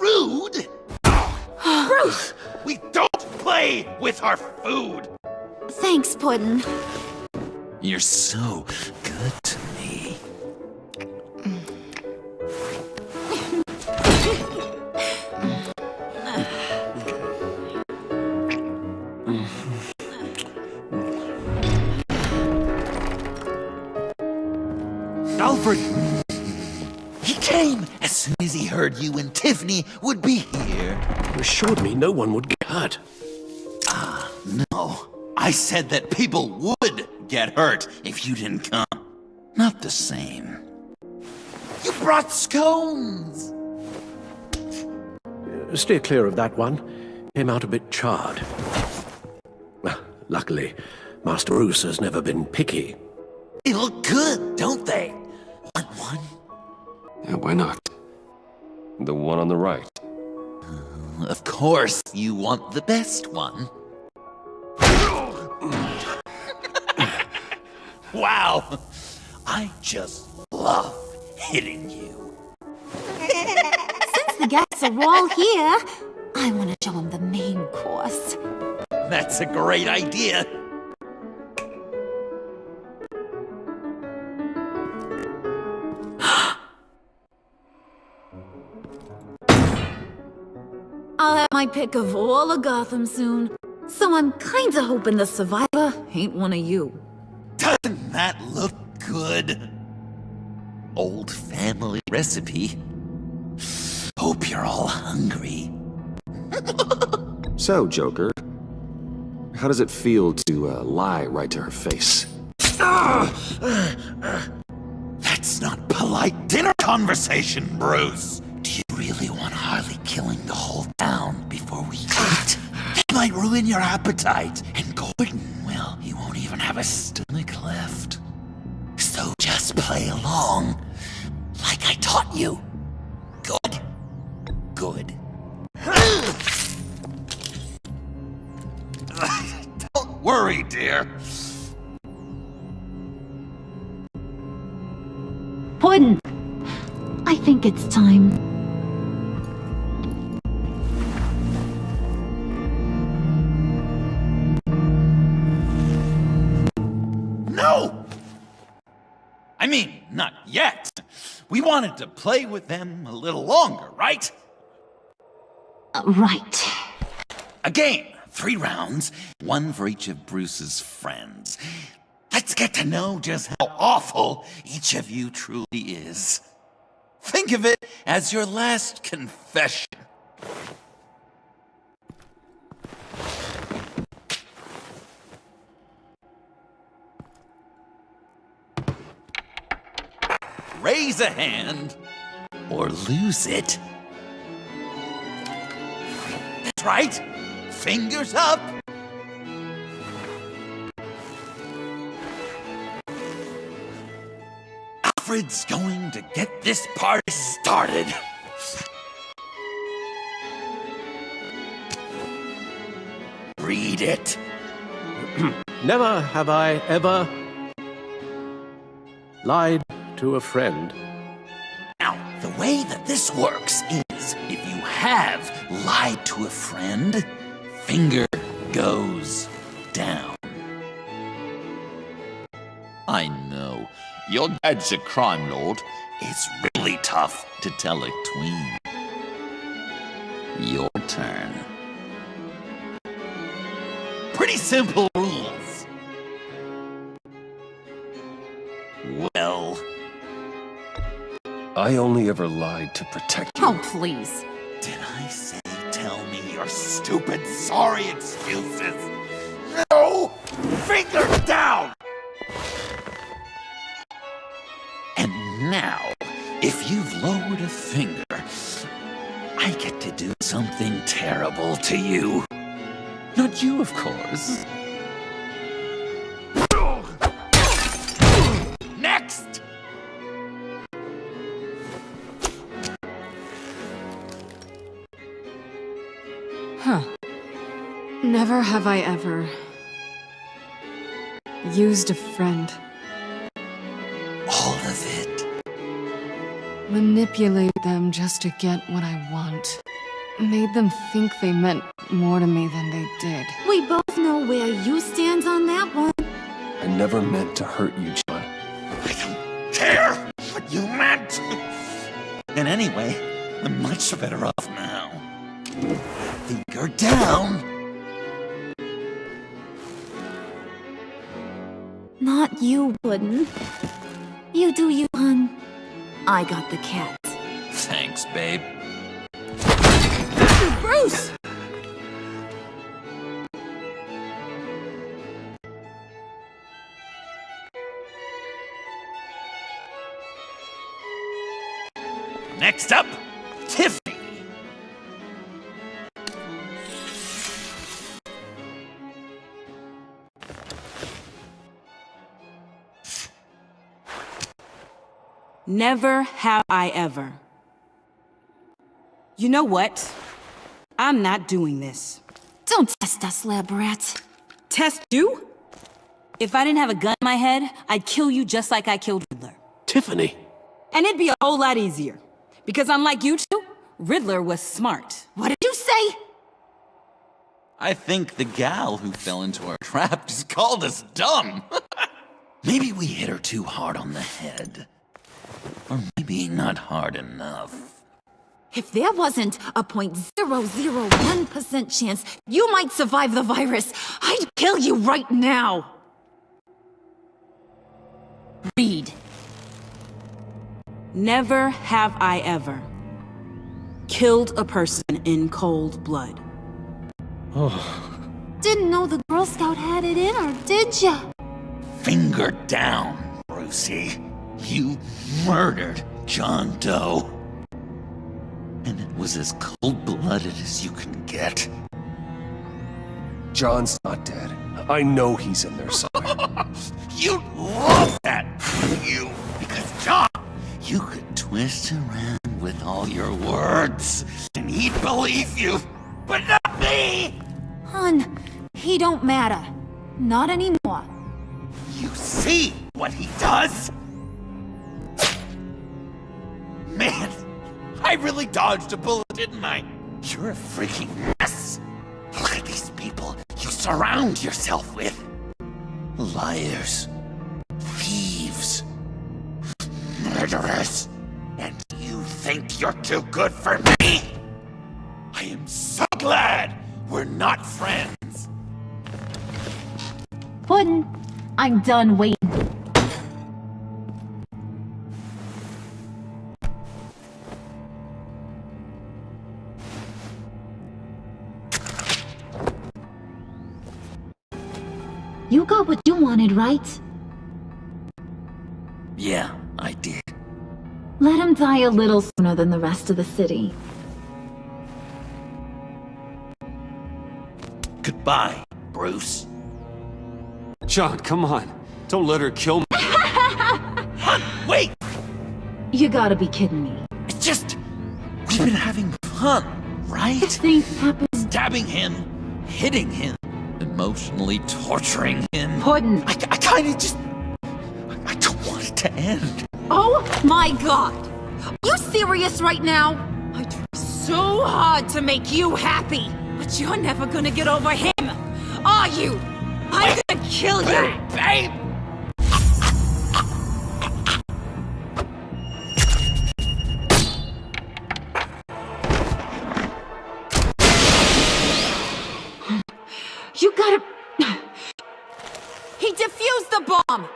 Rude! Bruce! We don't play with our food! Thanks, Puddin'. You're so good to me. Alfred! He came as soon as he heard you and Tiffany would be here. You assured me no one would get hurt. No. I said that people would get hurt if you didn't come. Not the same. You brought scones! Steer clear of that one. Came out a bit charred. Luckily, Master Bruce has never been picky. They look good, don't they? Want one? Yeah, why not? The one on the right. Of course, you want the best one. Wow! I just love hitting you. Since the guests are all here, I want to show them the main course. That's a great idea. I'll have my pick of all of Gotham soon, so I'm kinda hoping the survivor ain't one of you. Doesn't that look good? Old family recipe. Hope you're all hungry. So, Joker, how does it feel to lie right to her face? That's not polite dinner conversation, Bruce. Do you really want Harley killing the whole town before we eat? It might ruin your appetite. And Gordon, well, he won't even have a stomach left. So just play along, like I taught you. Good. Good. Don't worry, dear. Puddin'! I think it's time. No! I mean, not yet. We wanted to play with them a little longer, right? Right. A game. 3 rounds, 1 for each of Bruce's friends. Let's get to know just how awful each of you truly is. Think of it as your last confession. Raise a hand, or lose it. That's right. Fingers up. Alfred's going to get this party started. Read it. Never have I ever lied to a friend. Now, the way that this works is, if you have lied to a friend, finger goes down. I know. Your dad's a crime lord. It's really tough to tell a tween. Your turn. Pretty simple rules. Well, I only ever lied to protect you. Oh, please. Did I say tell me your stupid sorry excuses? No! Finger down! And now, if you've lowered a finger, I get to do something terrible to you. Not you, of course. Next! Huh. Never have I ever used a friend. All of it. Manipulate them just to get what I want. Made them think they meant more to me than they did. We both know where you stand on that one. I never meant to hurt you, John. I don't care what you meant. And anyway, I'm much better off now. Finger down. Not you, Puddin'. You do you, hun. I got the cat. Thanks, babe. Bruce! Next up, Tiffany. Never have I ever. You know what? I'm not doing this. Don't test us, lab rat. Test you? If I didn't have a gun in my head, I'd kill you just like I killed Riddler. Tiffany. And it'd be a whole lot easier. Because unlike you two, Riddler was smart. What did you say? I think the gal who fell into our trap just called us dumb. Maybe we hit her too hard on the head. Or maybe not hard enough. If there wasn't a 0.001% chance you might survive the virus, I'd kill you right now. Read. Never have I ever killed a person in cold blood. Didn't know the Girl Scout had it in her, did ya? Finger down, Brucey. You murdered John Doe. And it was as cold-blooded as you can get. John's not dead. I know he's in there somewhere. You'd love that, you. Because John, you could twist around with all your words, and he'd believe you. But not me! Hun, he don't matter. Not anymore. You see what he does? Man, I really dodged a bullet, didn't I? You're a freaking mess. Look at these people you surround yourself with. Liars. Thieves. Murderers. And you think you're too good for me? I am so glad we're not friends. Puddin', I'm done waiting. You got what you wanted, right? Yeah, I did. Let him die a little sooner than the rest of the city. Goodbye, Bruce. John, come on. Don't let her kill me. Wait! You gotta be kidding me. It's just... we've been having fun, right? Things happen. Stabbing him, hitting him, emotionally torturing him. Puddin'. I kinda just... I don't want it to end. Oh my god! Are you serious right now? I try so hard to make you happy, but you're never gonna get over him, are you? I'm gonna kill you! Babe! You gotta... He defused the bomb!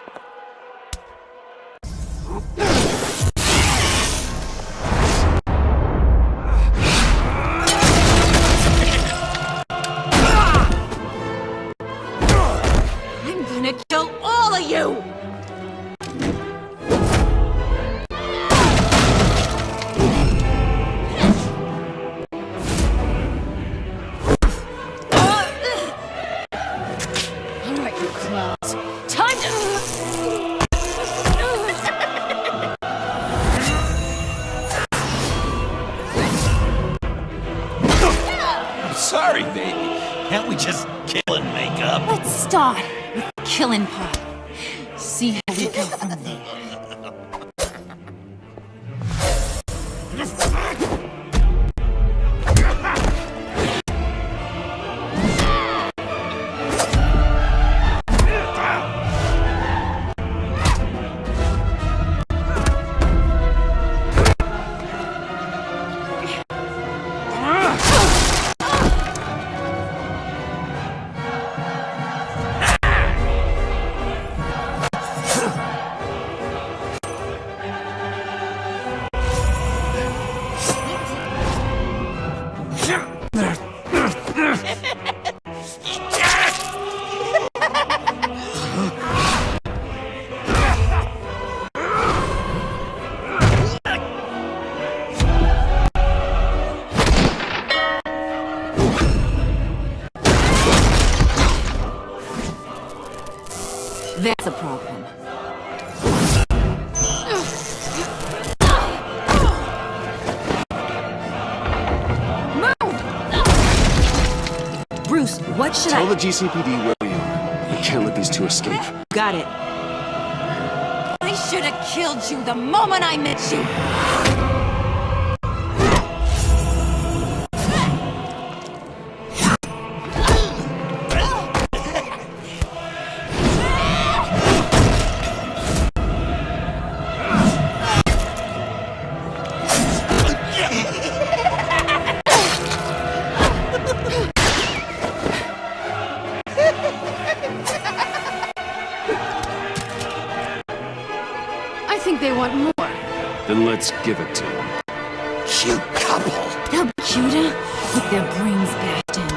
I'm gonna kill all of you! Alright, you clowns. Time to... I'm sorry, baby. Can't we just kill and make up? Let's start with the killing part. See how we go from there. that's a problem. Bruce, what should Tell the GCPD where we are. We can't let these two escape. Got it. I should have killed you the moment I met you! I think they want more. Then let's give it to them. Cute couple. They'll be cuter with their brains bashed in.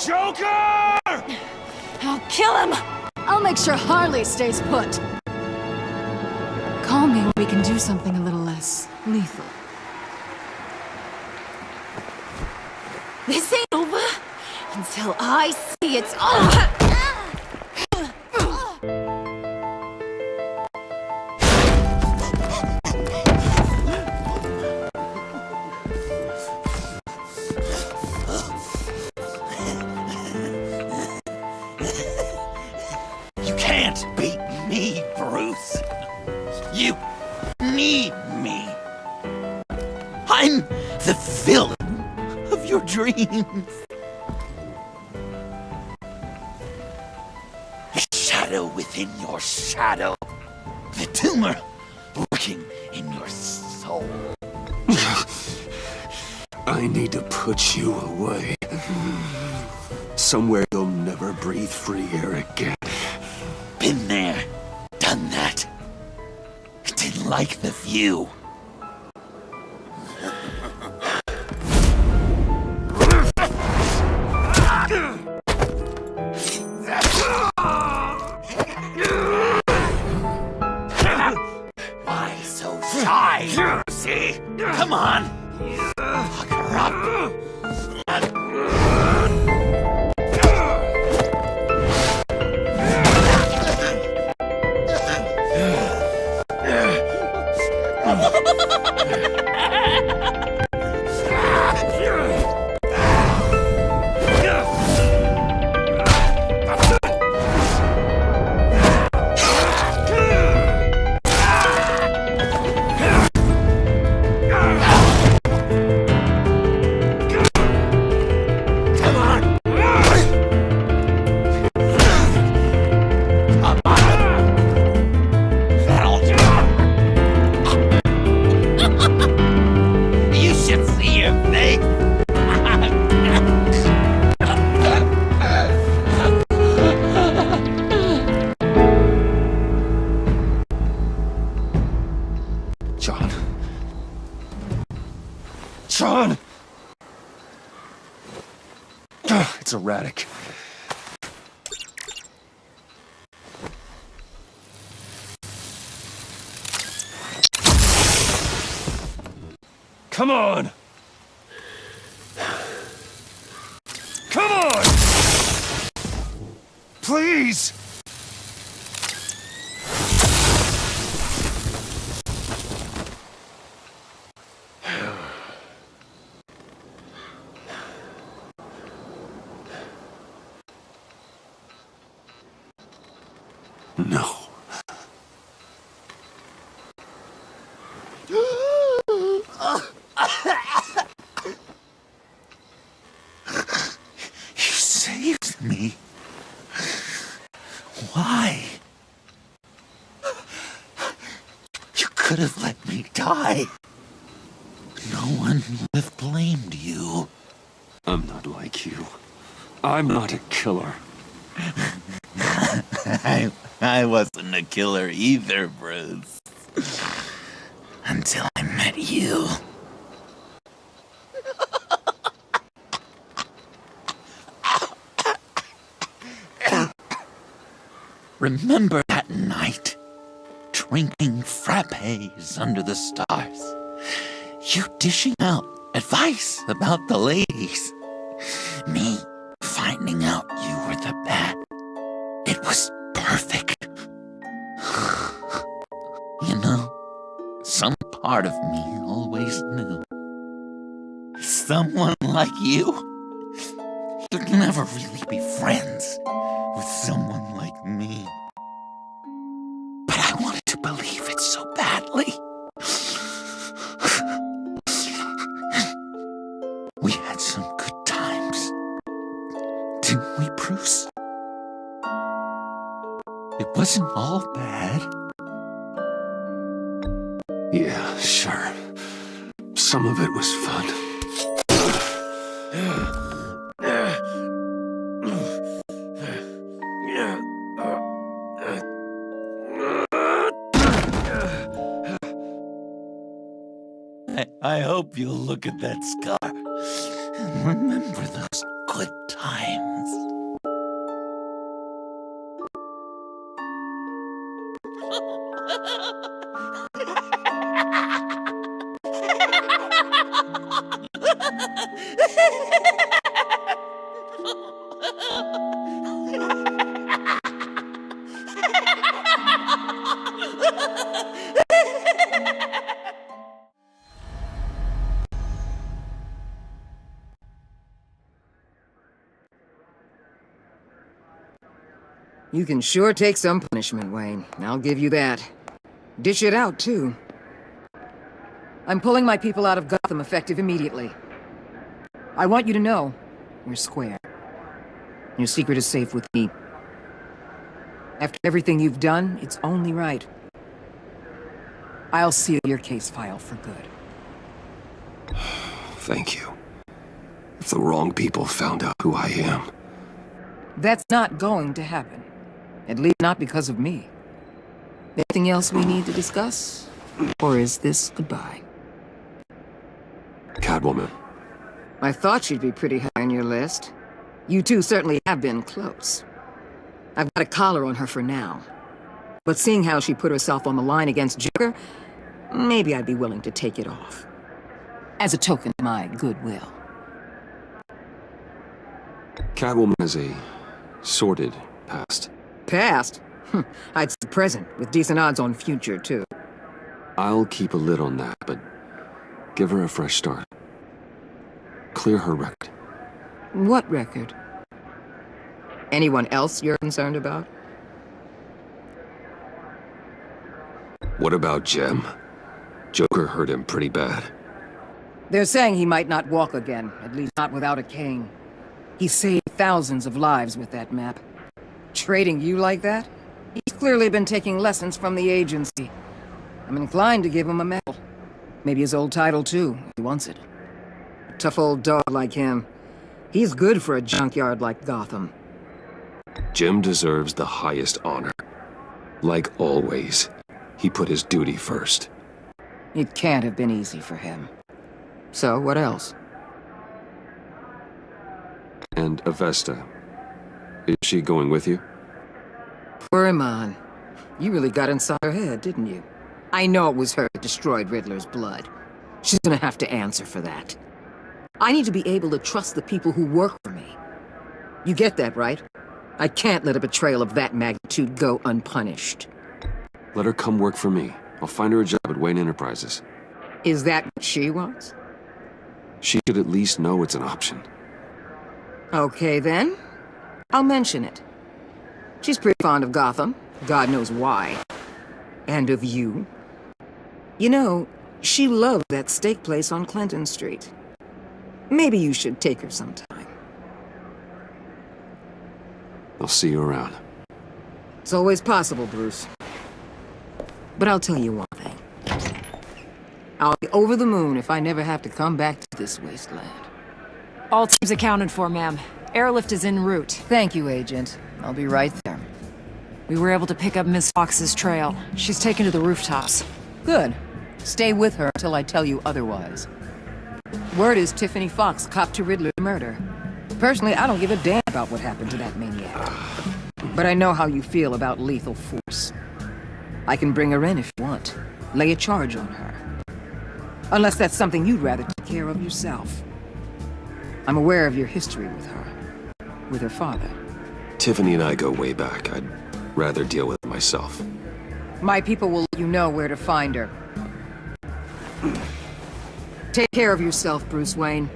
Joker! I'll kill him! I'll make sure Harley stays put. Call me when we can do something a little less lethal. This ain't over until I see it's over! You can't beat me, Bruce. You need me. I'm the villain of your dreams. The shadow within your shadow. The tumor working in your soul. I need to put you away. Somewhere you'll never breathe free air again. Been there, done that. Didn't like the view. Why so shy, Lucy? Come on. Fuck her up. John! It's erratic. Come on! Come on! Please! No. could have let me die. No one would have blamed you. I'm not like you. I'm not a killer. I wasn't a killer either, Bruce. Until I met you. Remember that night? Drinking frappes under the stars. You dishing out advice about the ladies. Me finding out you were the bad. It was perfect. You know, some part of me always knew. Someone like you, you'll never really be friends with someone like me. But I wanted to believe it so badly. We had some good times, didn't we, Bruce? It wasn't all bad. Yeah, sure. Some of it was fun. I hope you'll look at that scar and remember those good times. You can sure take some punishment, Wayne. I'll give you that. Dish it out, too. I'm pulling my people out of Gotham effective immediately. I want you to know, we're square. Your secret is safe with me. After everything you've done, it's only right. I'll seal your case file for good. Thank you. If the wrong people found out who I am... That's not going to happen. At least not because of me. Anything else we need to discuss? Or is this goodbye? Catwoman. I thought she'd be pretty high on your list. You two certainly have been close. I've got a collar on her for now. But seeing how she put herself on the line against Joker, maybe I'd be willing to take it off. As a token of my goodwill. Catwoman has a sordid past. Past? I'd say present, with decent odds on future, too. I'll keep a lid on that, but give her a fresh start. Clear her record. What record? Anyone else you're concerned about? What about Jem? Joker hurt him pretty bad. They're saying he might not walk again, at least not without a cane. He saved thousands of lives with that map. Trading you like that? He's clearly been taking lessons from the agency. I'm inclined to give him a medal. Maybe his old title, too, if he wants it. A tough old dog like him. He's good for a junkyard like Gotham. Jem deserves the highest honor. Like always, he put his duty first. It can't have been easy for him. So, what else? And Avesta. Is she going with you? Poor Iman. You really got inside her head, didn't you? I know it was her that destroyed Riddler's blood. She's gonna have to answer for that. I need to be able to trust the people who work for me. You get that, right? I can't let a betrayal of that magnitude go unpunished. Let her come work for me. I'll find her a job at Wayne Enterprises. Is that what she wants? She should at least know it's an option. Okay, then. I'll mention it. She's pretty fond of Gotham. God knows why. And of you. You know, she loved that steak place on Clinton Street. Maybe you should take her sometime. I'll see you around. It's always possible, Bruce. But I'll tell you one thing. I'll be over the moon if I never have to come back to this wasteland. All teams accounted for, ma'am. Airlift is en route. Thank you, Agent. I'll be right there. We were able to pick up Miss Fox's trail. She's taken to the rooftops. Good. Stay with her until I tell you otherwise. Word is Tiffany Fox copped to Riddler's murder. Personally, I don't give a damn about what happened to that maniac. But I know how you feel about lethal force. I can bring her in if you want. Lay a charge on her. Unless that's something you'd rather take care of yourself. I'm aware of your history with her. With her father. Tiffany and I go way back. I'd rather deal with it myself. My people will let you know where to find her. Take care of yourself, Bruce Wayne.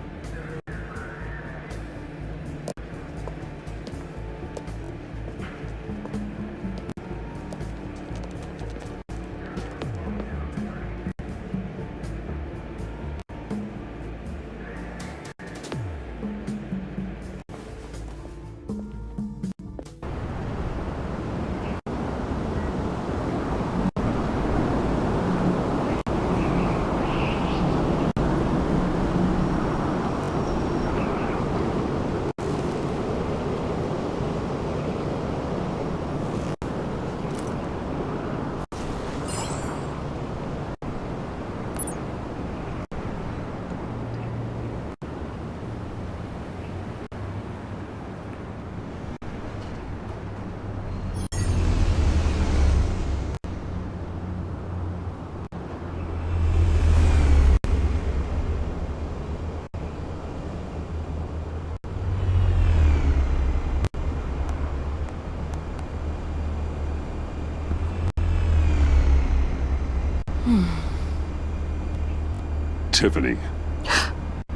Tiffany,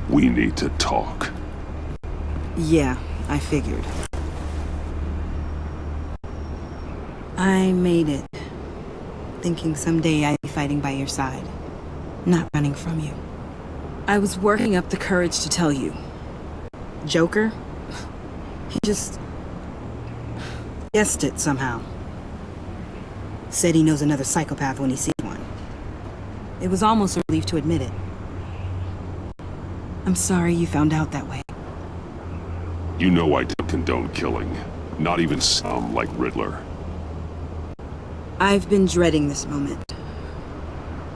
we need to talk. Yeah, I figured. I made it. Thinking someday I'd be fighting by your side. Not running from you. I was working up the courage to tell you. Joker? He just... guessed it somehow. Said he knows another psychopath when he sees one. It was almost a relief to admit it. I'm sorry you found out that way. You know I don't condone killing. Not even some like Riddler. I've been dreading this moment.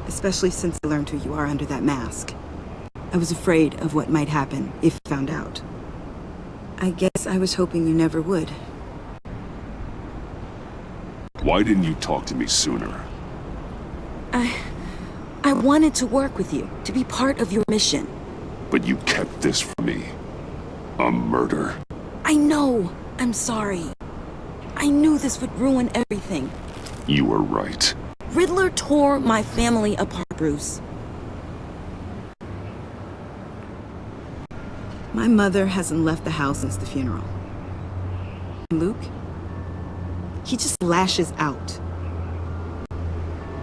Especially since I learned who you are under that mask. I was afraid of what might happen if you found out. I guess I was hoping you never would. Why didn't you talk to me sooner? I wanted to work with you, to be part of your mission. But you kept this from me. A murder. I know. I'm sorry. I knew this would ruin everything. You were right. Riddler tore my family apart, Bruce. My mother hasn't left the house since the funeral. Luke? He just lashes out.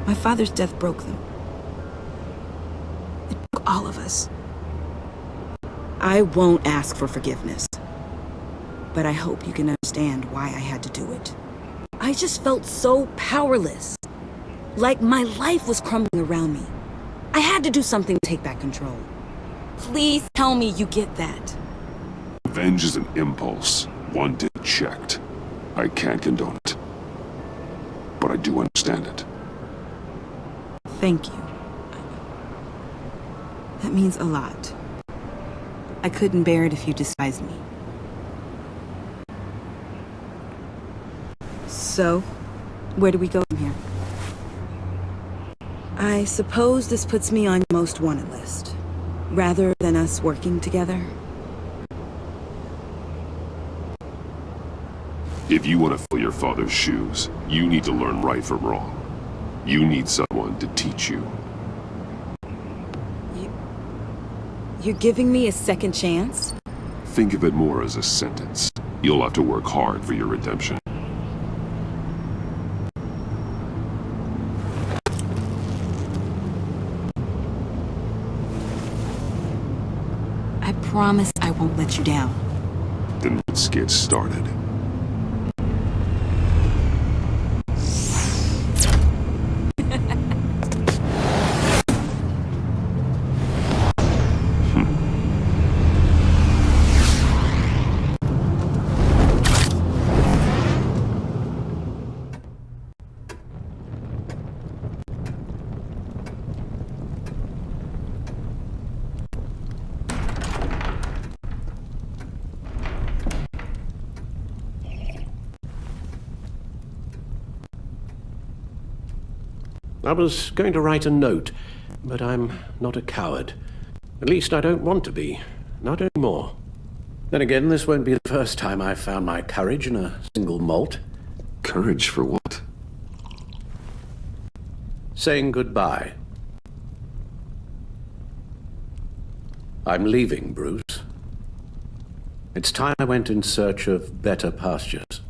My father's death broke them. It broke all of us. I won't ask for forgiveness. But I hope you can understand why I had to do it. I just felt so powerless. Like my life was crumbling around me. I had to do something to take back control. Please tell me you get that. Revenge is an impulse. One did checked. I can't condone it. But I do understand it. Thank you. That means a lot. I couldn't bear it if you despised me. So, where do we go from here? I suppose this puts me on your most wanted list, rather than us working together. If you want to fill your father's shoes, you need to learn right from wrong. You need someone to teach you. You're giving me a second chance? Think of it more as a sentence. You'll have to work hard for your redemption. I promise I won't let you down. Then let's get started. I was going to write a note, but I'm not a coward. At least I don't want to be. Not anymore. Then again, this won't be the first time I've found my courage in a single malt. Courage for what? Saying goodbye. I'm leaving, Bruce. It's time I went in search of better pastures.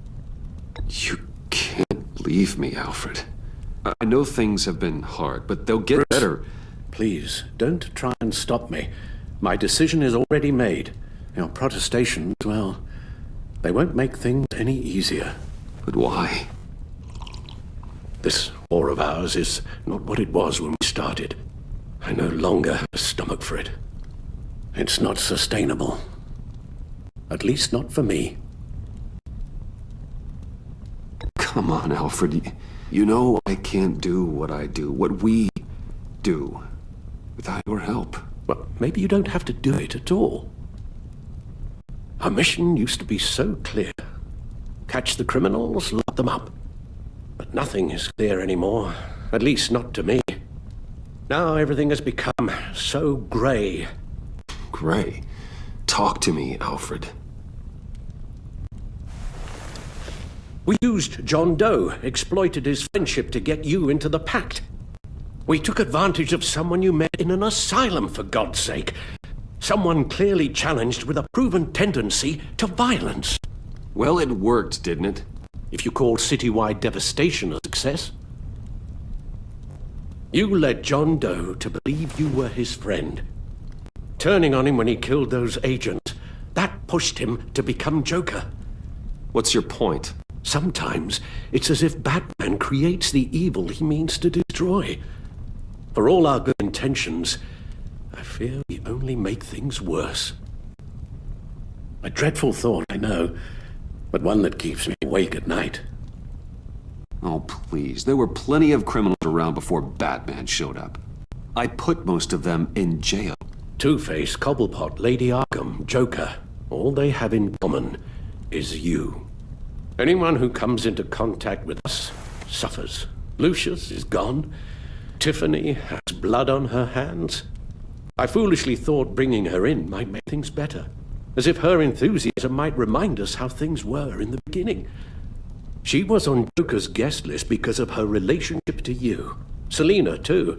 You can't leave me, Alfred. I know things have been hard, but they'll get better. Please, don't try and stop me. My decision is already made. Your protestations, well, they won't make things any easier. But why? This war of ours is not what it was when we started. I no longer have a stomach for it. It's not sustainable. At least not for me. Come on, Alfred. You know I can't do what I do, what we do, without your help. Well, maybe you don't have to do it at all. Our mission used to be so clear. Catch the criminals, lock them up. But nothing is clear anymore, at least not to me. Now everything has become so grey. Grey? Talk to me, Alfred. We used John Doe, exploited his friendship to get you into the pact. We took advantage of someone you met in an asylum, for God's sake. Someone clearly challenged with a proven tendency to violence. Well, it worked, didn't it? If you call citywide devastation a success. You led John Doe to believe you were his friend. Turning on him when he killed those agents, that pushed him to become Joker. What's your point? Sometimes it's as if Batman creates the evil he means to destroy. For all our good intentions, I fear we only make things worse. A dreadful thought, I know, but one that keeps me awake at night. Oh, please. There were plenty of criminals around before Batman showed up. I put most of them in jail. Two-Face, Cobblepot, Lady Arkham, Joker, all they have in common is you. Anyone who comes into contact with us suffers. Lucius is gone. Tiffany has blood on her hands. I foolishly thought bringing her in might make things better, as if her enthusiasm might remind us how things were in the beginning. She was on Joker's guest list because of her relationship to you. Selina, too.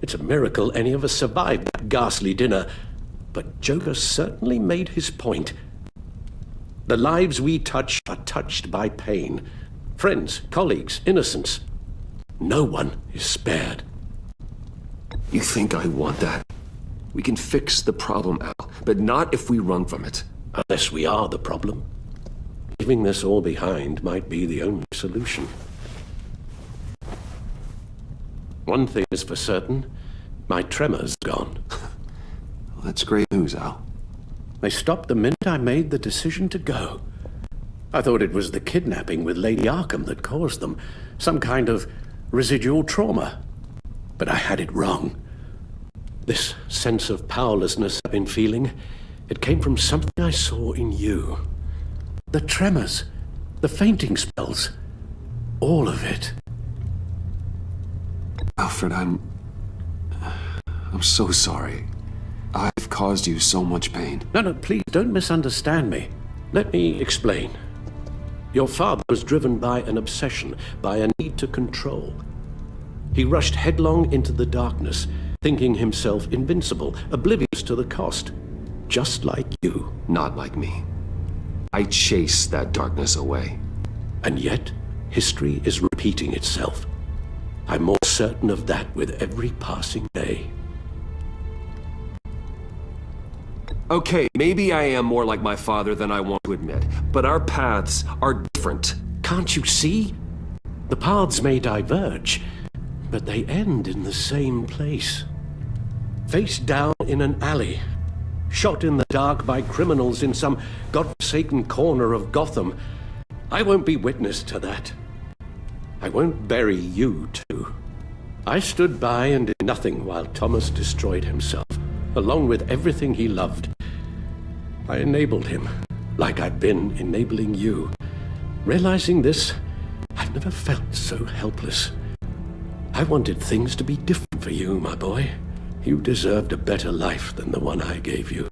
It's a miracle any of us survived that ghastly dinner. But Joker certainly made his point. The lives we touch are touched by pain. Friends, colleagues, innocents. No one is spared. You think I want that? We can fix the problem, Al, but not if we run from it. Unless we are the problem. Leaving this all behind might be the only solution. One thing is for certain, my tremor's gone. Well, that's great news, Al. They stopped the minute I made the decision to go. I thought it was the kidnapping with Lady Arkham that caused them, some kind of residual trauma. But I had it wrong. This sense of powerlessness I've been feeling, it came from something I saw in you. The tremors, the fainting spells, all of it. Alfred, I'm so sorry. I've caused you so much pain. No, please don't misunderstand me. Let me explain. Your father was driven by an obsession, by a need to control. He rushed headlong into the darkness, thinking himself invincible, oblivious to the cost. Just like you. Not like me. I chased that darkness away. And yet, history is repeating itself. I'm more certain of that with every passing day. Okay, maybe I am more like my father than I want to admit, but our paths are different. Can't you see? The paths may diverge, but they end in the same place. Face down in an alley, shot in the dark by criminals in some godforsaken corner of Gotham. I won't be witness to that. I won't bury you, too. I stood by and did nothing while Thomas destroyed himself, along with everything he loved. I enabled him, like I've been enabling you. Realizing this, I've never felt so helpless. I wanted things to be different for you, my boy. You deserved a better life than the one I gave you.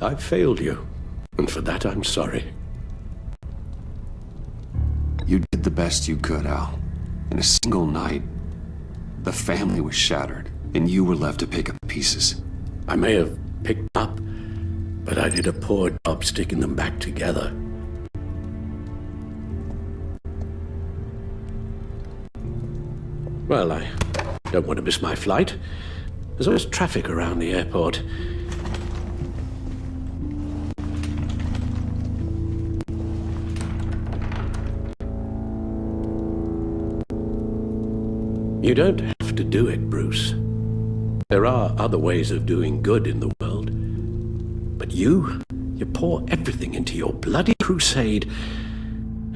I failed you, and for that I'm sorry. You did the best you could, Al. In a single night, the family was shattered, and you were left to pick up the pieces. I may have picked up, but I did a poor job sticking them back together. Well, I don't want to miss my flight. There's always traffic around the airport. You don't have to do it, Bruce. There are other ways of doing good in the world. But you pour everything into your bloody crusade,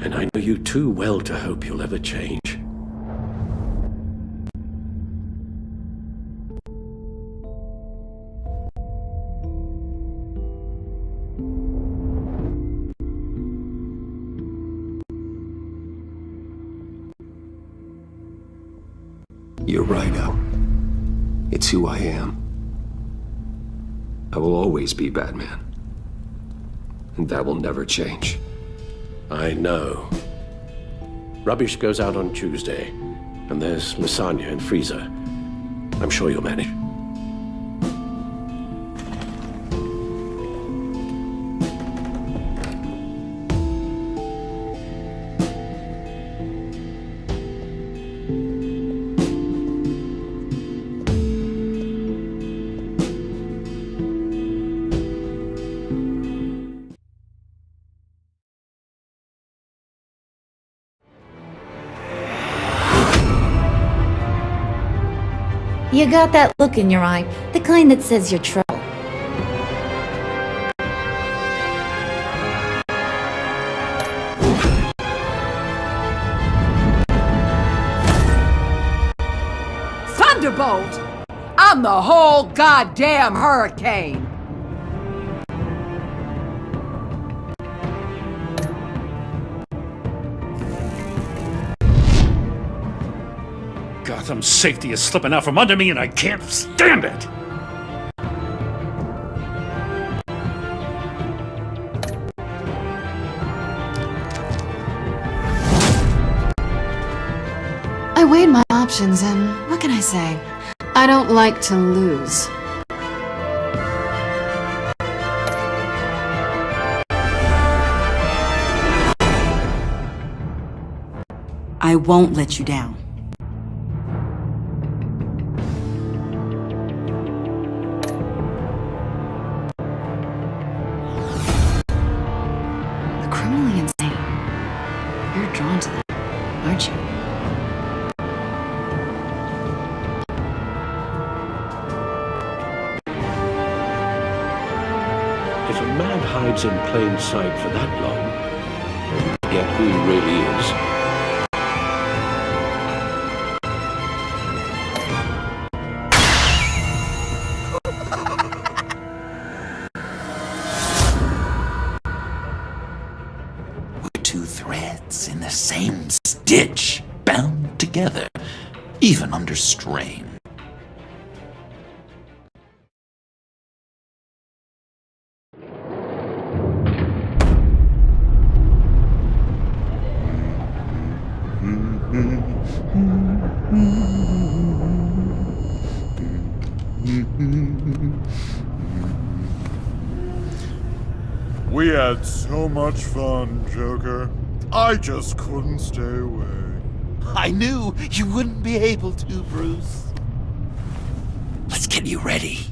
and I know you too well to hope you'll ever change. You're right, Al. It's who I am. I will always be Batman. And that will never change. I know. Rubbish goes out on Tuesday, and there's lasagna and freezer. I'm sure you'll manage. You got that look in your eye, the kind that says you're trouble. Thunderbolt! I'm the whole goddamn hurricane! Gotham's safety is slipping out from under me and I can't stand it! I weighed my options and what can I say? I don't like to lose. I won't let you down. Criminally insane. You're drawn to that, aren't you? If a man hides in plain sight for that long, he'll get who he really is. Two threads in the same stitch, bound together, even under strain. We had so much fun, Joker. I just couldn't stay away. I knew you wouldn't be able to, Bruce. Let's get you ready.